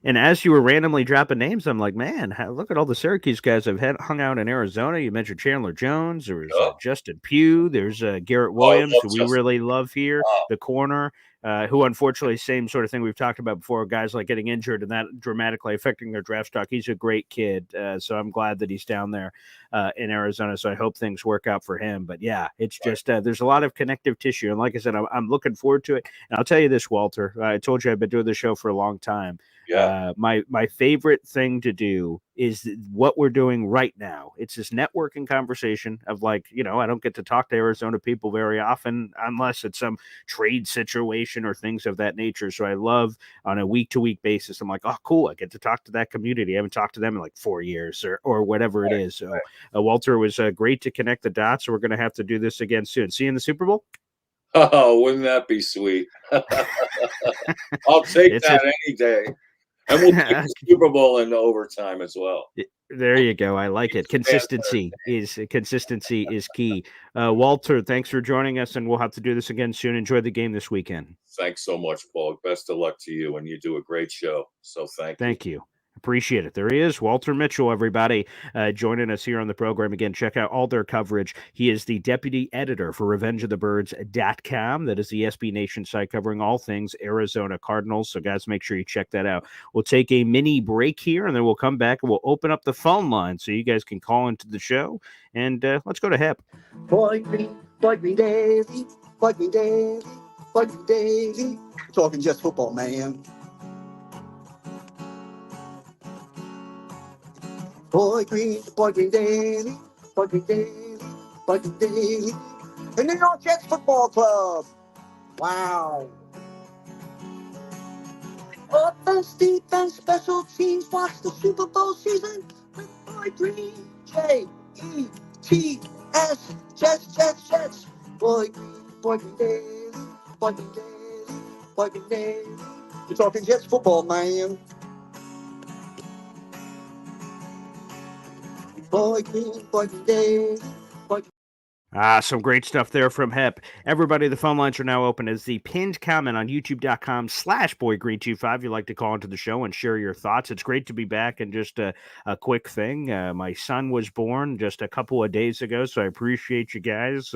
and as you were randomly dropping names, I'm like, man, look at all the Syracuse guys I've hung out in Arizona. You mentioned Chandler Jones. There was Justin Pugh. There's Garrett Williams, who we really love here, the corner. Who unfortunately, same sort of thing we've talked about before, guys like getting injured and that dramatically affecting their draft stock. He's a great kid. So I'm glad that he's down there in Arizona. So I hope things work out for him. But yeah, it's just there's a lot of connective tissue. And like I said, I'm looking forward to it. And I'll tell you this, Walter, I told you I've been doing this show for a long time. Yeah. My favorite thing to do is what we're doing right now. It's this networking conversation of like, I don't get to talk to Arizona people very often unless it's some trade situation or things of that nature. So I love on a week-to-week basis. I'm like, oh, cool. I get to talk to that community. I haven't talked to them in like 4 years or whatever it is. So Walter, was great to connect the dots. So we're going to have to do this again soon. See you in the Super Bowl. Oh, wouldn't that be sweet? I'll take that any day. And we'll take the Super Bowl in overtime as well. There you go. I like it. Consistency is key. Walter, thanks for joining us, and we'll have to do this again soon. Enjoy the game this weekend. Thanks so much, Paul. Best of luck to you, and you do a great show. So thank you. Appreciate it. There he is, Walter Mitchell, everybody, joining us here on the program. Again, check out all their coverage. He is the deputy editor for RevengeOfTheBirds.com. That is the SB Nation site covering all things Arizona Cardinals. So, guys, make sure you check that out. We'll take a mini break here, and then we'll come back and we'll open up the phone line so you guys can call into the show. And let's go to Hep. Boy Green Daily, Boy Green Daily, Boy Green Daily. Talking just football, man. Boy Green Daily, Boy Green Daily, Boy Green Daily. The New York Jets Football Club. Wow. Offense, defense, special teams. Watch the Super Bowl season with Boy Green. J-E-T-S. Jets. Boy Green Daily, Boy Green Daily, Boy Green Daily. You're talking Jets football, man. Boy Green Daily, Boy Green. Some great stuff there from Hep. Everybody, the phone lines are now open as the pinned comment on youtube.com/boygreen25. You like to call into the show and share your thoughts. It's great to be back. And just a quick thing. My son was born just a couple of days ago, so I appreciate you guys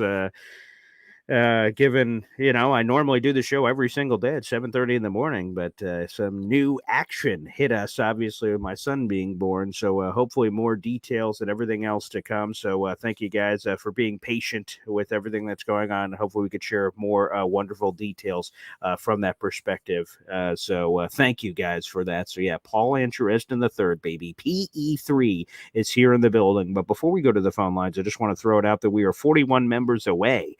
given, I normally do the show every single day at 7:30 in the morning, but some new action hit us, obviously, with my son being born. So hopefully more details and everything else to come. So thank you guys for being patient with everything that's going on. Hopefully we could share more wonderful details from that perspective. So thank you guys for that. So yeah, Paul Angereston III, baby. PE3 is here in the building. But before we go to the phone lines, I just want to throw it out that we are 41 members away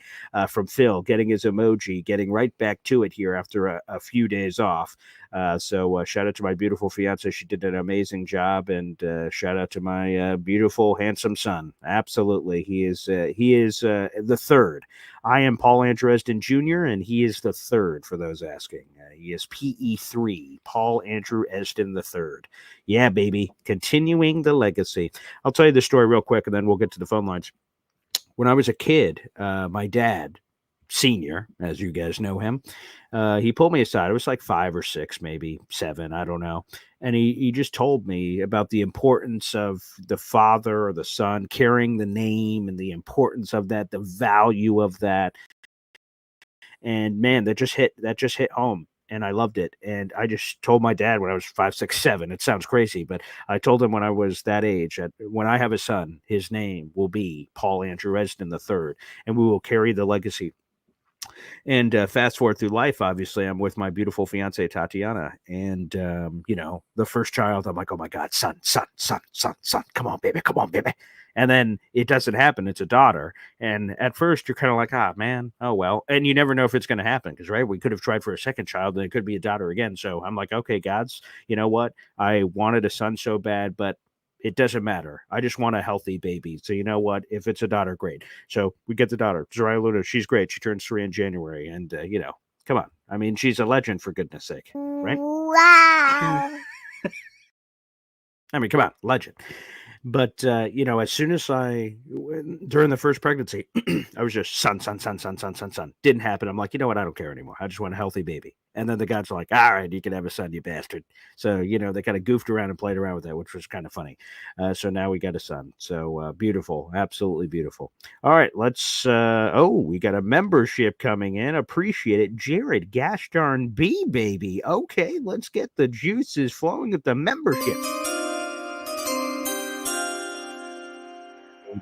from Phil getting his emoji, getting right back to it here after a few days off. So shout out to my beautiful fiance. She did an amazing job. And shout out to my beautiful, handsome son. Absolutely. He is the third. I am Paul Andrew Jr., and he is the third, for those asking. He is PE3, Paul Andrew Eston III. Yeah, baby. Continuing the legacy. I'll tell you the story real quick, and then we'll get to the phone lines. When I was a kid, my dad, senior, as you guys know him, he pulled me aside. I was like 5 or 6, maybe 7, I don't know. And he just told me about the importance of the father or the son carrying the name and the importance of that, the value of that. And man, that just hit home. And I loved it. And I just told my dad when I was 5, 6, 7. It sounds crazy, but I told him when I was that age that when I have a son, his name will be Paul Andrew Eston III, and we will carry the legacy. And fast forward through life, obviously, I'm with my beautiful fiance, Tatiana. And, the first child, I'm like, oh my God, son. Come on, baby. And then it doesn't happen. It's a daughter. And at first, you're kind of like, man, oh, well. And you never know if it's going to happen because, right, we could have tried for a second child and it could be a daughter again. So I'm like, okay, gods, you know what? I wanted a son so bad, but it doesn't matter. I just want a healthy baby. So you know what? If it's a daughter, great. So we get the daughter, Zariah Luna. She's great. She turns 3 in January. And, come on. I mean, she's a legend, for goodness sake. Right? Wow. I mean, come on. Legend. But, as soon as during the first pregnancy, I was just son. Didn't happen. I'm like, you know what? I don't care anymore. I just want a healthy baby. And then the gods are like, all right, you can have a son, you bastard. So, they kind of goofed around and played around with that, which was kind of funny. So now we got a son. So beautiful. Absolutely beautiful. All right, let's, we got a membership coming in. Appreciate it. Jared, gosh darn B, baby. Okay, let's get the juices flowing at the membership.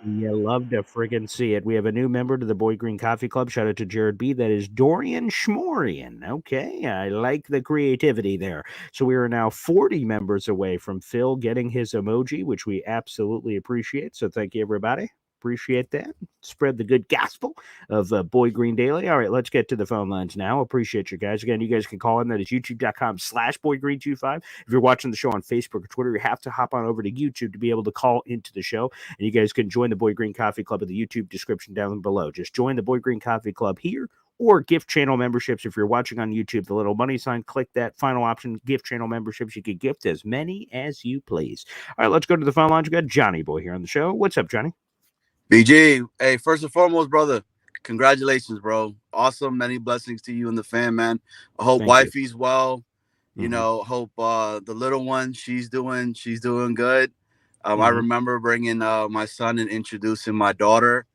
You love to friggin' see it. We have a new member to the Boy Green Coffee Club. Shout out to Jared B. That is Dorian Schmorian. Okay, I like the creativity there. So we are now 40 members away from Phil getting his emoji, which we absolutely appreciate. So thank you, everybody. Appreciate that. Spread the good gospel of Boy Green Daily. All right, let's get to the phone lines now. Appreciate you guys. Again, you guys can call in. That is youtube.com/BoyGreen25. If you're watching the show on Facebook or Twitter, you have to hop on over to YouTube to be able to call into the show. And you guys can join the Boy Green Coffee Club in the YouTube description down below. Just join the Boy Green Coffee Club here, or gift channel memberships. If you're watching on YouTube, the little money sign, click that final option, gift channel memberships. You can gift as many as you please. All right, let's go to the phone lines. We got Johnny Boy here on the show. What's up, Johnny? BG, hey, first and foremost, brother, congratulations, bro. Awesome. Many blessings to you and the fam, man. I hope wifey's well. You know, hope the little one, she's doing good. I remember bringing my son and introducing my daughter.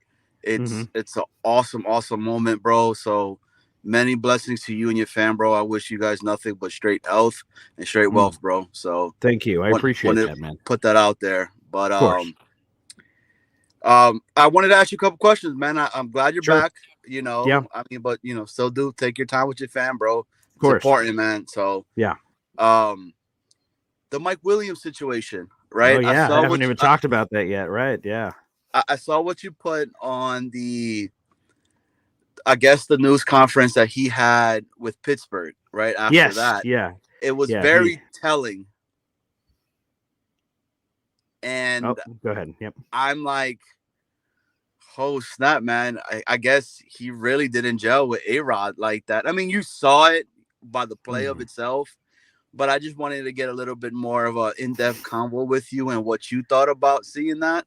It's an awesome moment, bro. So many blessings to you and your fam, bro. I wish you guys nothing but straight health and straight wealth, bro. So thank you. I appreciate that, man. Put that out there. But I wanted to ask you a couple questions, man. I'm glad you're back. I mean, but still do take your time with your fam, bro. It's important, man. So the Mike Williams situation, right? Oh yeah, I haven't even talked about that yet, right? Yeah. I saw what you put on I guess the news conference that he had with Pittsburgh, right? After that. Yeah. It was very telling. And go ahead. Yep. I'm like, oh snap, man. I guess he really didn't gel with A-Rod like that. I mean, you saw it by the play of itself, but I just wanted to get a little bit more of an in-depth convo with you and what you thought about seeing that.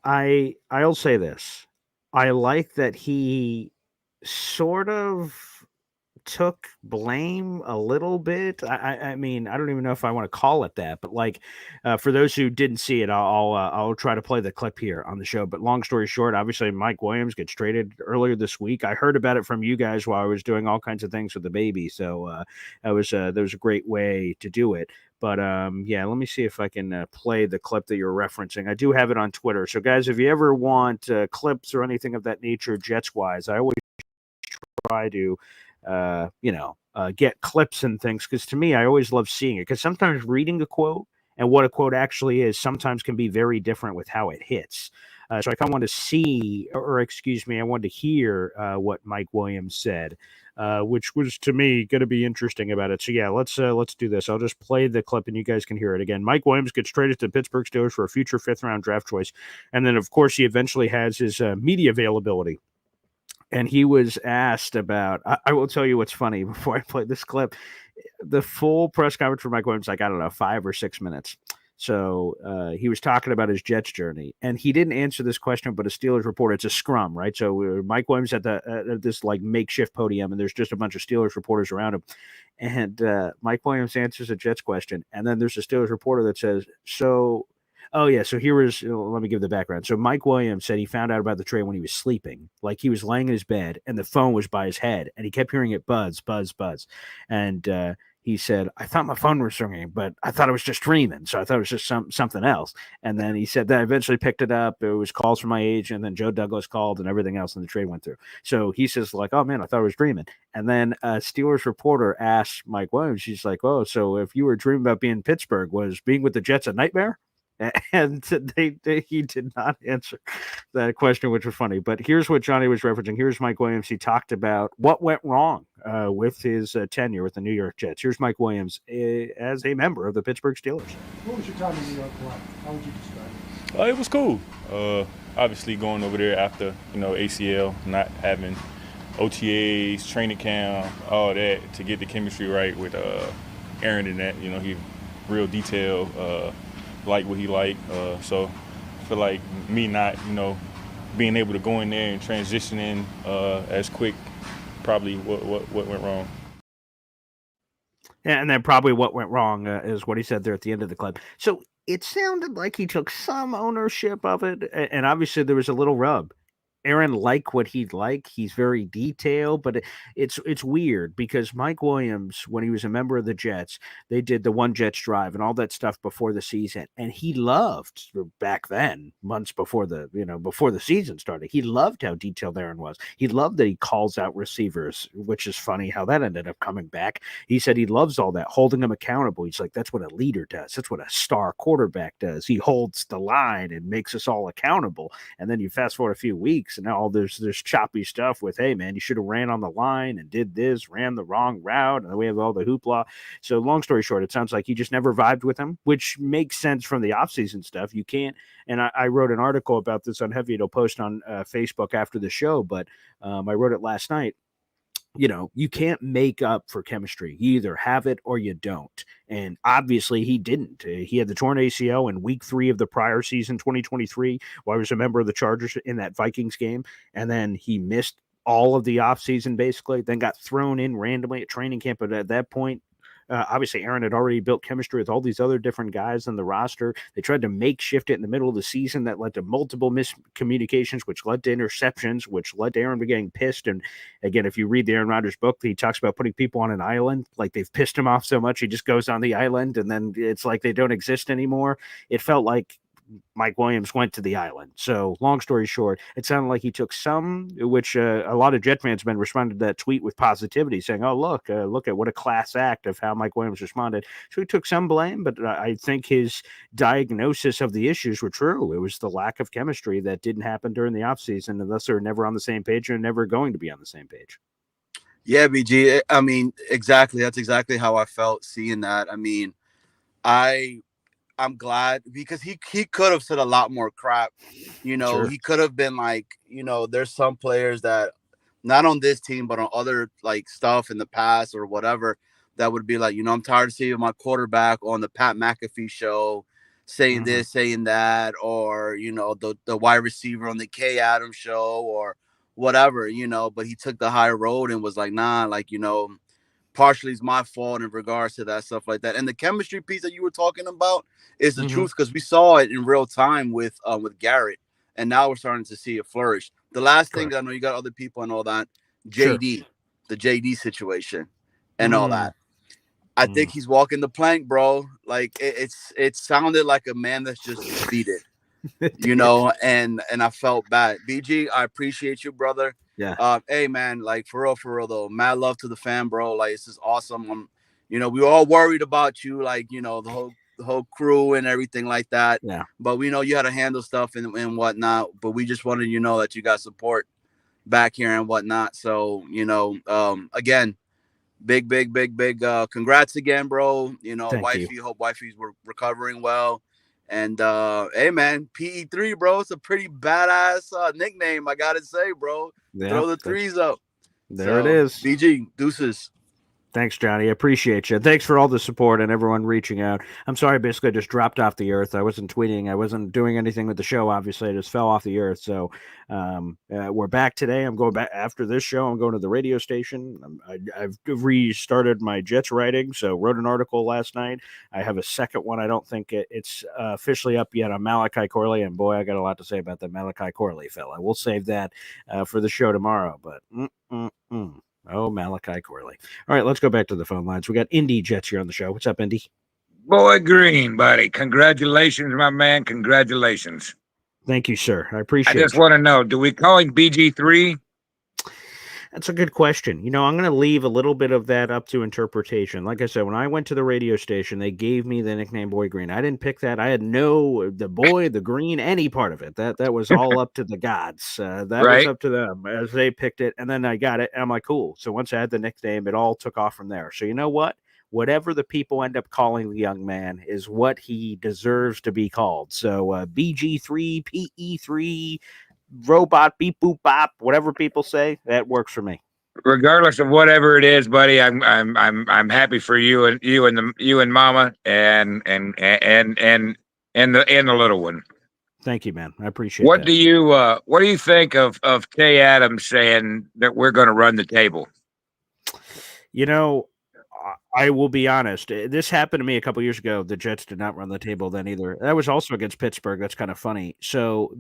I'll say this. I like that he sort of took blame a little bit. I mean, I don't even know if I want to call it that, but like, for those who didn't see it, I'll try to play the clip here on the show. But long story short, obviously Mike Williams gets traded earlier this week. I heard about it from you guys while I was doing all kinds of things with the baby, so that was a great way to do it. But yeah, let me see if I can play the clip that you're referencing. I do have it on Twitter. So guys, if you ever want clips or anything of that nature, Jets wise, I always try to, get clips and things, because to me, I always love seeing it, because sometimes reading a quote and what a quote actually is sometimes can be very different with how it hits. So I kind of want to see, or excuse me, I wanted to hear what Mike Williams said, which was to me going to be interesting about it. So yeah, let's do this. I'll just play the clip and you guys can hear it again. Mike Williams gets traded to the Pittsburgh Steelers for a future 5th-round draft choice, and then of course he eventually has his media availability. And he was asked about, I will tell you what's funny before I play this clip. The full press conference for Mike Williams, like, I don't know, 5 or 6 minutes. So he was talking about his Jets journey, and he didn't answer this question, but a Steelers reporter, it's a scrum, right? So Mike Williams at this like makeshift podium, and there's just a bunch of Steelers reporters around him. And Mike Williams answers a Jets question, and then there's a Steelers reporter that says, oh, yeah. So here was, let me give the background. So Mike Williams said he found out about the trade when he was sleeping. Like, he was laying in his bed and the phone was by his head and he kept hearing it buzz, buzz, buzz. And he said, I thought my phone was ringing, but I thought it was just dreaming. So I thought it was just something else. And then he said that I eventually picked it up. It was calls from my agent. And then Joe Douglas called and everything else, and the trade went through. So he says, like, oh, man, I thought I was dreaming. And then a Steelers reporter asked Mike Williams, she's like, oh, so if you were dreaming about being in Pittsburgh, was being with the Jets a nightmare? And he did not answer that question, which was funny. But here's what Johnny was referencing. Here's Mike Williams. He talked about what went wrong with his tenure with the New York Jets. Here's Mike Williams as a member of the Pittsburgh Steelers. What was your time in New York like? How would you describe it? It was cool. Obviously, going over there after ACL, not having OTAs, training camp, all that, to get the chemistry right with Aaron and that. He real detailed. Like what he liked, so I feel like me not, being able to go in there and transitioning as quick, probably what went wrong. And then probably what went wrong is what he said there at the end of the clip. So it sounded like he took some ownership of it, and obviously there was a little rub. Aaron liked what he'd like. He's very detailed, but it's weird because Mike Williams, when he was a member of the Jets, they did the One Jets Drive and all that stuff before the season, and he loved back then, months before the season started. He loved how detailed Aaron was. He loved that he calls out receivers, which is funny how that ended up coming back. He said he loves all that, holding them accountable. He's like, that's what a leader does. That's what a star quarterback does. He holds the line and makes us all accountable. And then you fast forward a few weeks, and now all there's choppy stuff with, hey man, you should have ran on the line and did this, ran the wrong route, and then we have all the hoopla. So long story short, it sounds like he just never vibed with him, which makes sense from the offseason stuff. You can't, and I wrote an article about this on Heavy. It'll post on Facebook after the show, but I wrote it last night. You can't make up for chemistry. You either have it or you don't. And obviously he didn't. He had the torn ACL in week 3 of the prior season, 2023, while he was a member of the Chargers in that Vikings game. And then he missed all of the offseason, basically, then got thrown in randomly at training camp. But at that point, obviously, Aaron had already built chemistry with all these other different guys on the roster. They tried to makeshift it in the middle of the season. That led to multiple miscommunications, which led to interceptions, which led to Aaron getting pissed. And again, if you read the Aaron Rodgers book, he talks about putting people on an island. Like, they've pissed him off so much, he just goes on the island, and then it's like they don't exist anymore. It felt like Mike Williams went to the island. So long story short, it sounded like he took some, which a lot of Jet fans have been responding to that tweet with positivity, saying, oh, look at what a class act of how Mike Williams responded. So he took some blame, but I think his diagnosis of the issues were true. It was the lack of chemistry that didn't happen during the offseason, and thus they're never on the same page and never going to be on the same page. Yeah, BG. I mean, exactly. That's exactly how I felt seeing that. I mean, I'm glad, because he could have said a lot more crap. Sure. He could have been like, there's some players that, not on this team, but on other like stuff in the past or whatever, that would be like, I'm tired of seeing my quarterback on the Pat McAfee show saying this, saying that, or, the wide receiver on the Kay Adams show, or whatever, but he took the high road and was like, nah, like, partially it's my fault in regards to that stuff like that. And the chemistry piece that you were talking about is the truth, because we saw it in real time with Garrett, and now we're starting to see it flourish. The last thing, I know you got other people and all that, JD, the JD situation and all that. I think he's walking the plank, bro. Like it sounded like a man that's just defeated, and I felt bad. BG, I appreciate you, brother. Yeah. Hey man, like for real though. Mad love to the fan, bro. Like this is awesome. We were all worried about you, like, the whole crew and everything like that. Yeah. But we know you had to handle stuff and whatnot. But we just wanted you to know that you got support back here and whatnot. So, again, big congrats again, bro. Wifey, hope wifey's were recovering well. And hey man, PE3, bro, it's a pretty badass nickname, I gotta say, bro. Yeah, throw the threes up. There it is. BG, deuces. Thanks, Johnny. I appreciate you. Thanks for all the support and everyone reaching out. I'm sorry, basically, I just dropped off the earth. I wasn't tweeting. I wasn't doing anything with the show, obviously. I just fell off the earth. So we're back today. I'm going back after this show. I'm going to the radio station. I've restarted my Jets writing, so wrote an article last night. I have a second one. I don't think it's officially up yet on Malachi Corley. And boy, I got a lot to say about the Malachi Corley fella. We'll save that for the show tomorrow. But oh, Malachi Corley. All right, let's go back to the phone lines. We got Indy Jets here on the show. What's up, Indy? Boy Green, buddy. Congratulations, my man. Congratulations. Thank you, sir. I appreciate it. I just want to know, do we call him BG3? That's a good question. I'm going to leave a little bit of that up to interpretation. Like I said, when I went to the radio station, they gave me the nickname Boy Green. I didn't pick that. I had the boy, the green, any part of it. That was all up to the gods. That was up to them as they picked it. And then I got it. And I'm like, cool. So once I had the nickname, it all took off from there. So you know what? Whatever the people end up calling the young man is what he deserves to be called. So BG3, PE3, robot, beep, boop, bop, whatever people say, that works for me. Regardless of whatever it is, buddy, I'm happy for you and Mama and the little one. Thank you, man. I appreciate what that. What do you think of Tay Adams saying that we're going to run the table? I will be honest. This happened to me a couple years ago. The Jets did not run the table then either. That was also against Pittsburgh. That's kind of funny. So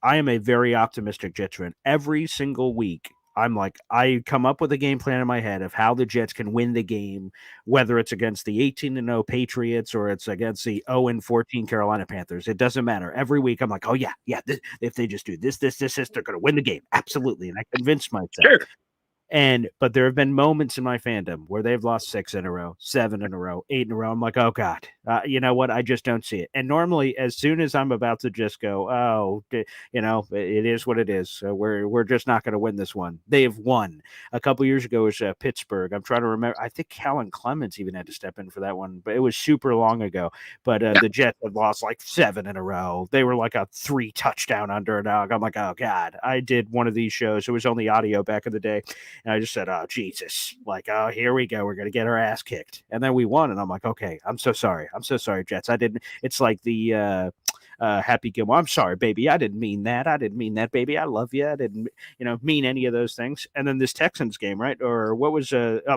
I am a very optimistic Jets fan. Every single week, I'm like, I come up with a game plan in my head of how the Jets can win the game, whether it's against the 18-0 Patriots or it's against the 0-14 Carolina Panthers. It doesn't matter. Every week, I'm like, oh yeah, if they just do this, they're going to win the game. Absolutely. And I convinced myself. Sure. But there have been moments in my fandom where they've lost 6 in a row, 7 in a row, 8 in a row. I'm like, oh God, you know what? I just don't see it. And normally, as soon as I'm about to just go, it is what it is. We're just not going to win this one. They have won. A couple years ago was Pittsburgh. I'm trying to remember. I think Callan Clements even had to step in for that one, but it was super long ago. But the Jets had lost like 7 in a row. They were like a 3 touchdown underdog. I'm like, oh God. I did one of these shows. It was only audio back in the day. And I just said, oh, Jesus, like, oh, here we go. We're going to get our ass kicked. And then we won. And I'm like, okay, I'm so sorry. I'm so sorry, Jets. It's like the Happy Gilmore. I'm sorry, baby. I didn't mean that. I didn't mean that, baby. I love you. I didn't, mean any of those things. And then this Texans game, right? Or what was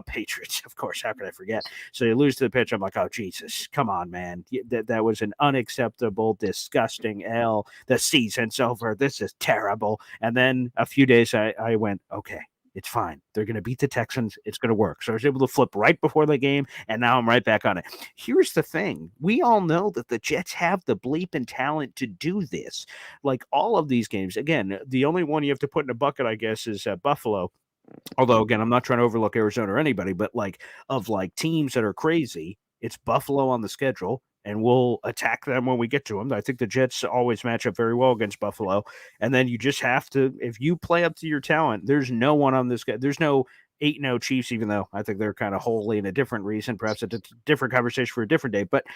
Patriots, of course. How could I forget? So you lose to the pitch. I'm like, oh, Jesus, come on, man. That was an unacceptable, disgusting L. The season's over. This is terrible. And then a few days I went, okay. It's fine. They're going to beat the Texans. It's going to work. So I was able to flip right before the game, and now I'm right back on it. Here's the thing. We all know that the Jets have the bleeping talent to do this. Like all of these games, again, the only one you have to put in a bucket, I guess, is Buffalo. Although, again, I'm not trying to overlook Arizona or anybody, but of teams that are crazy, it's Buffalo on the schedule. And we'll attack them when we get to them. I think the Jets always match up very well against Buffalo. And then you just have to, if you play up to your talent, there's no one on this guy. There's no 8-0 Chiefs, even though I think they're kind of wholly in a different reason, perhaps a different conversation for a different day. But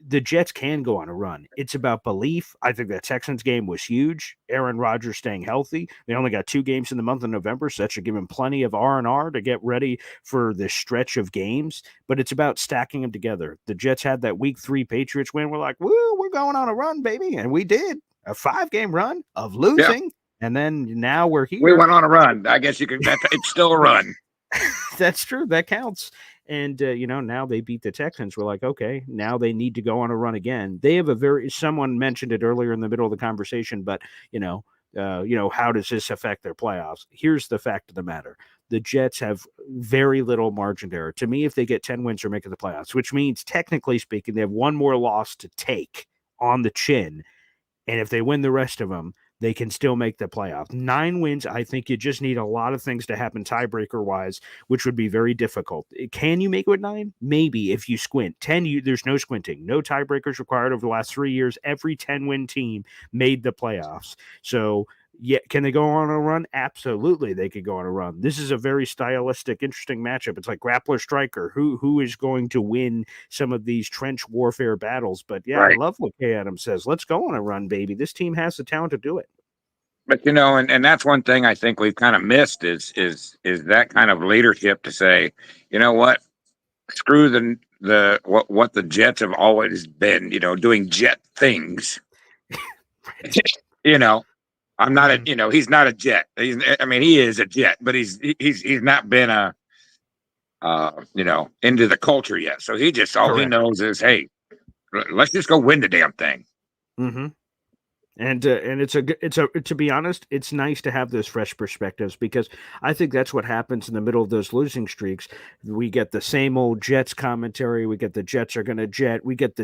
the Jets can go on a run. It's about belief. I think the Texans game was huge. Aaron Rodgers staying healthy. They only got 2 games in the month of November, so that should give him plenty of R&R to get ready for this stretch of games. But it's about stacking them together. The Jets had that Week 3 Patriots win. We're like, woo, we're going on a run, baby. And we did. A 5-game run of losing. And then now we're We here. went on a run. I guess you could. It's still a run. That's true. That counts. And now they beat the Texans. We're like, okay, now they need to go on a run again. They have someone mentioned it earlier in the middle of the conversation, but how does this affect their playoffs? Here's the fact of the matter. The Jets have very little margin of error. To me, if they get 10 wins, they're making the playoffs, which means technically speaking, they have one more loss to take on the chin. And if they win the rest of them, they can still make the playoffs. 9 wins, I think you just need a lot of things to happen tiebreaker wise, which would be very difficult. Can you make it with 9? Maybe if you squint. 10, there's no squinting. No tiebreakers required over the last 3 years. Every 10-win team made the playoffs. So yeah, can they go on a run? Absolutely, they could go on a run. This is a very stylistic, interesting matchup. It's like grappler striker. Who is going to win some of these trench warfare battles? But yeah, right. I love what Kay Adams says. Let's go on a run, baby. This team has the talent to do it. But and that's one thing I think we've kind of missed is that kind of leadership to say, you know what, screw what the Jets have always been, doing Jet things. I'm not a, he's not a Jet. He is a Jet, but he's not been into the culture yet. So he just, all Correct. He knows is, hey, let's just go win the damn thing. Mm-hmm. And to be honest, it's nice to have those fresh perspectives because I think that's what happens in the middle of those losing streaks. We get the same old Jets commentary. We get the Jets are going to jet. We get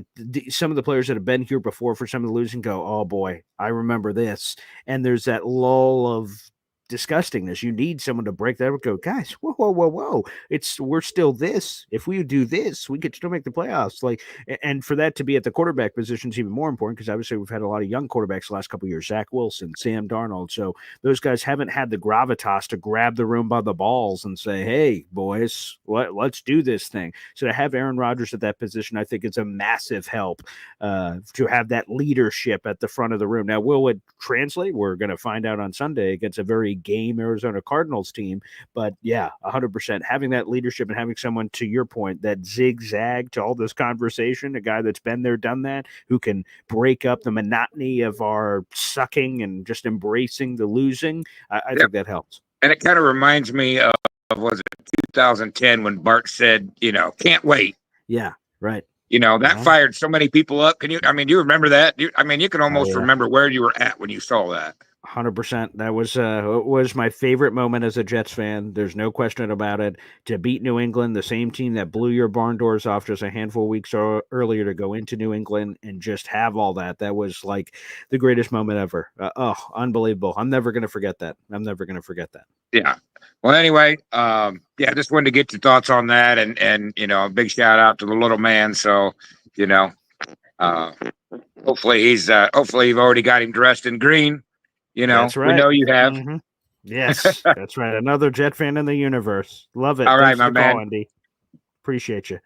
some of the players that have been here before for some of the losing go, oh boy, I remember this. And there's that lull of disgustingness. You need someone to break that and go, guys, whoa. We're still this. If we do this, we could still make the playoffs. And for that to be at the quarterback position is even more important because obviously we've had a lot of young quarterbacks the last couple of years, Zach Wilson, Sam Darnold. So those guys haven't had the gravitas to grab the room by the balls and say, hey, boys, let's do this thing. So to have Aaron Rodgers at that position, I think is a massive help to have that leadership at the front of the room. Now, will it translate? We're going to find out on Sunday against a very game Arizona Cardinals team. But yeah, 100%. Having that leadership and having someone, to your point, that zigzag to all this conversation, a guy that's been there, done that, who can break up the monotony of our sucking and just embracing the losing, I think that helps. And it kind of reminds me of, was it 2010 when Bart said, can't wait. Yeah, right. That fired so many people up. Do you remember that? You can almost remember where you were at when you saw that. 100%. That was my favorite moment as a Jets fan. There's no question about it. To beat New England, the same team that blew your barn doors off just a handful of weeks earlier, to go into New England and just have all that. That was like the greatest moment ever. Unbelievable. I'm never going to forget that. Yeah. Well, anyway, I just wanted to get your thoughts on that, and a big shout out to the little man. So, hopefully you've already got him dressed in green. That's right. We know you have. Mm-hmm. Yes, that's right. Another Jet fan in the universe. Love it. All right, Thanks my for the man. call, Andy. Appreciate you.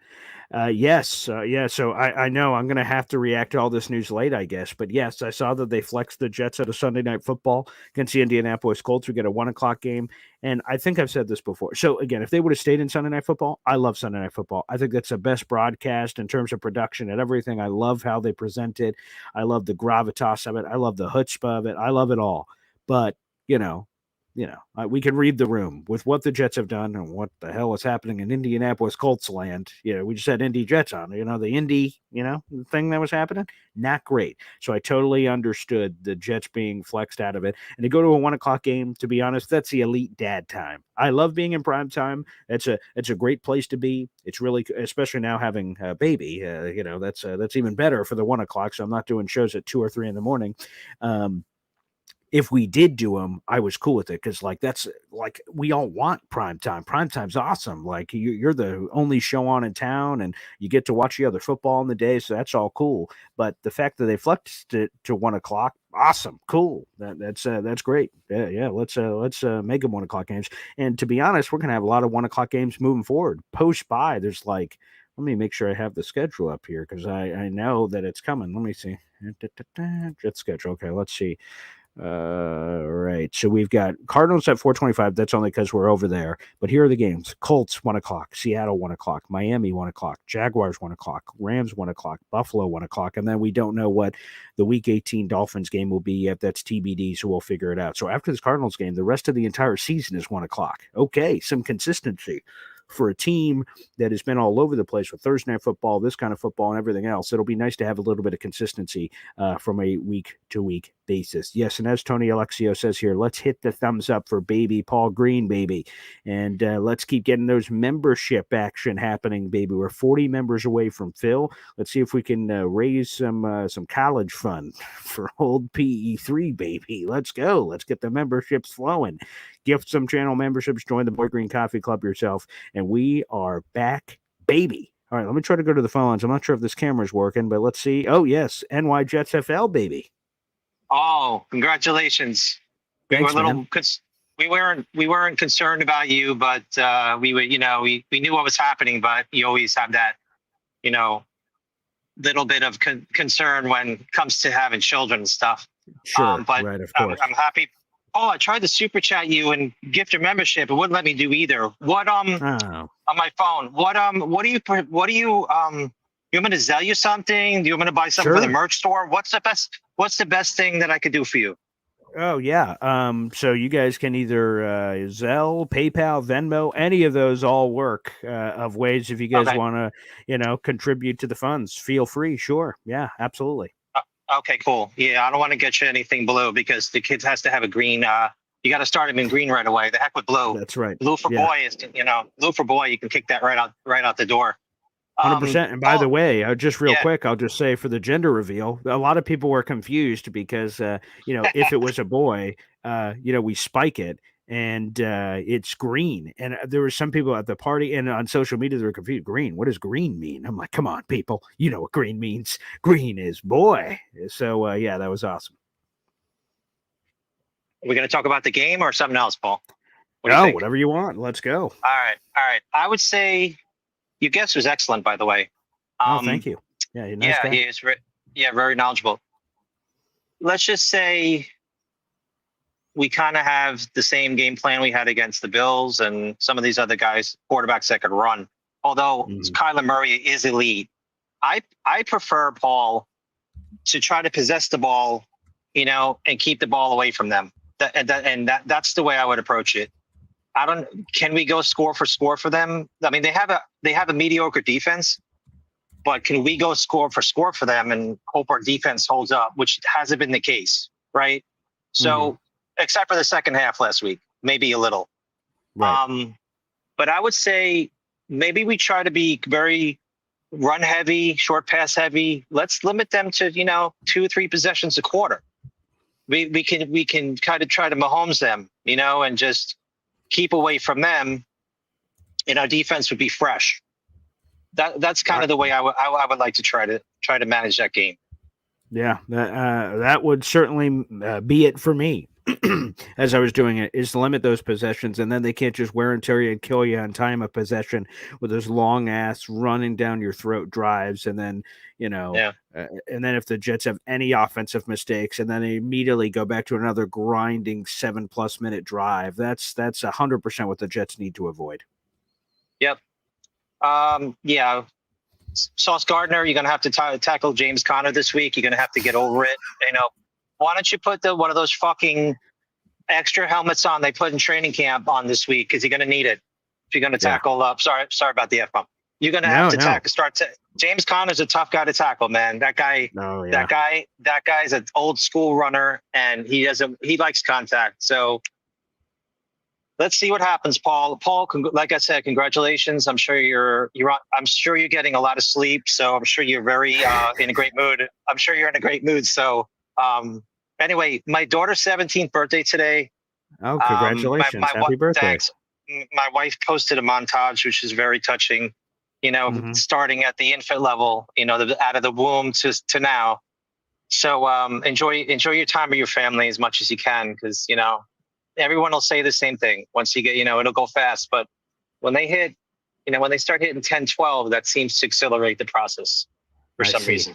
Yes. So I know I'm going to have to react to all this news late, I guess. But yes, I saw that they flexed the Jets at a Sunday Night Football against the Indianapolis Colts. We get a 1:00 game. And I think I've said this before. So again, if they would have stayed in Sunday Night Football, I love Sunday Night Football. I think that's the best broadcast in terms of production and everything. I love how they present it. I love the gravitas of it. I love the chutzpah of it. I love it all. But, we can read the room with what the Jets have done and what the hell is happening in Indianapolis Colts land. We just had Indy Jets on, the Indy, thing that was happening. Not great. So I totally understood the Jets being flexed out of it. And to go to a 1:00 game, to be honest, that's the elite dad time. I love being in prime time. It's a great place to be. It's really, especially now having a baby, that's even better for the 1:00. So I'm not doing shows at 2 or 3 in the morning. If we did do them, I was cool with it because, that's we all want prime time. Prime time's awesome. You're the only show on in town, and you get to watch the other football in the day, so that's all cool. But the fact that they flexed it to 1:00, awesome, cool. That's great. Yeah. Let's make them 1:00 games. And to be honest, we're gonna have a lot of 1:00 games moving forward. Post bye, there's let me make sure I have the schedule up here because I know that it's coming. Let me see. Jet schedule. Okay, let's see. Right. So we've got Cardinals at 4:25. That's only because we're over there. But here are the games: Colts 1 o'clock, Seattle 1 o'clock, Miami 1 o'clock, Jaguars 1 o'clock, Rams 1 o'clock, Buffalo 1 o'clock, and then we don't know what the Week 18 Dolphins game will be yet. That's TBD. So we'll figure it out. So after this Cardinals game, the rest of the entire season is 1 o'clock. Okay, some consistency for a team that has been all over the place with Thursday Night Football, this kind of football, and everything else. It'll be nice to have a little bit of consistency from a week-to-week basis. Yes, and as Tony Alexio says here, let's hit the thumbs up for baby Paul Green, baby. And let's keep getting those membership action happening, baby. We're 40 members away from Phil. Let's see if we can raise some college fund for old PE3, baby. Let's go. Let's get the memberships flowing. Gift some channel memberships. Join the Boy Green Coffee Club yourself. And we are back, baby. All right, let me try to go to the phones. I'm not sure if this camera's working, but let's see. Oh, yes, NY Jets FL, baby. Oh, congratulations. Thanks, We weren't concerned about you, but we knew what was happening, but you always have that, little bit of concern when it comes to having children and stuff. Sure, but right, of course. I'm happy. Oh, I tried to super chat you and gift your membership. It wouldn't let me do either. What on my phone? What do you you want me to sell you something? Do you want me to buy something for the merch store? What's the best thing that I could do for you? Oh yeah. So you guys can either Zelle, PayPal, Venmo, any of those all work of ways if you guys want to, contribute to the funds. Feel free. Sure. Yeah, absolutely. Okay, cool. Yeah, I don't want to get you anything blue because the kids has to have a green. You got to start them in green right away. The heck with blue. That's right. Blue for boy is, blue for boy. You can kick that right out the door. 100%. And by the way, just real quick, I'll just say for the gender reveal, a lot of people were confused because, if it was a boy, we spike it and it's green. And there were some people at the party and on social media that were confused. Green, what does green mean? I'm like, come on, people. You know what green means. Green is boy. So, that was awesome. Are we going to talk about the game or something else, Paul? Whatever you want. Let's go. All right. I would say your guest was excellent, by the way. Thank you. Yeah, you're nice guy. He is very knowledgeable. Let's just say we kind of have the same game plan we had against the Bills and some of these other guys, quarterbacks that could run. Although Kyler Murray is elite, I prefer, Paul, to try to possess the ball, and keep the ball away from them. That's the way I would approach it. Can we go score for them? I mean, they have a mediocre defense, but can we go score for them and hope our defense holds up, which hasn't been the case, right? So, except for the second half last week, maybe a little. Right. But I would say maybe we try to be very run heavy, short pass heavy. Let's limit them to 2 or 3 possessions a quarter. We can kind of try to Mahomes them, and just keep away from them, and our defense would be fresh. That's kind of the way I would like to try to manage that game. Yeah, that would certainly be it for me. As I was doing it, is to limit those possessions, and then they can't just wear and tear you and kill you on time of possession with those long ass running down your throat drives, and then and then if the Jets have any offensive mistakes, and then they immediately go back to another grinding 7+ minute drive. That's 100% what the Jets need to avoid. Yep. Sauce Gardner, you're gonna have to tackle James Conner this week. You're gonna have to get over it. Why don't you put one of those fucking extra helmets on they put in training camp on this week? Because you're going to need it if you're going to tackle up. Sorry about the F-bomb. You're going to have to James Conner's a tough guy to tackle, man. That guy, that guy's an old school runner, and he likes contact. So let's see what happens, Paul. Paul, like I said, congratulations. I'm sure you're getting a lot of sleep. So I'm sure you're very in a great mood. I'm sure you're in a great mood. So. Anyway, my daughter's 17th birthday today. Oh, congratulations. Happy birthday. Thanks. My wife posted a montage, which is very touching, starting at the infant level, out of the womb to now. So enjoy your time with your family as much as you can, because, everyone will say the same thing. Once you get, it'll go fast. But when they start hitting 10, 12, that seems to accelerate the process for some reason.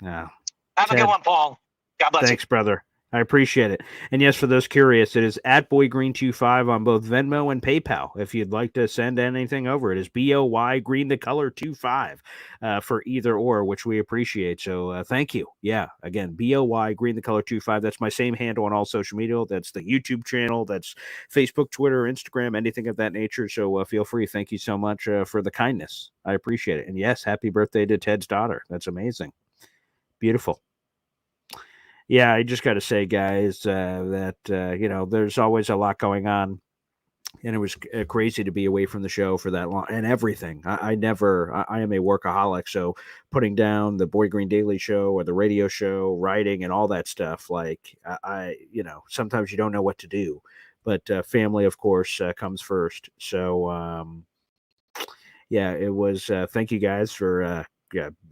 Yeah. Have a good one, Paul. God bless Thanks, you. brother. I appreciate it. And yes, for those curious, it is at BoyGreen25 on both Venmo and PayPal. If you'd like to send anything over, it is BOY Green the Color 25 for either or, which we appreciate. So thank you. Yeah, again, BOY Green the Color 25. That's my same handle on all social media. That's the YouTube channel. That's Facebook, Twitter, Instagram, anything of that nature. So feel free. Thank you so much for the kindness. I appreciate it. And yes, happy birthday to Ted's daughter. That's amazing. Beautiful. Yeah, I just got to say, guys, that, there's always a lot going on. And it was crazy to be away from the show for that long and everything. I am a workaholic. So putting down the Boy Green Daily show or the radio show, writing and all that stuff, like sometimes you don't know what to do. But family, of course, comes first. So, yeah, it was. Thank you guys for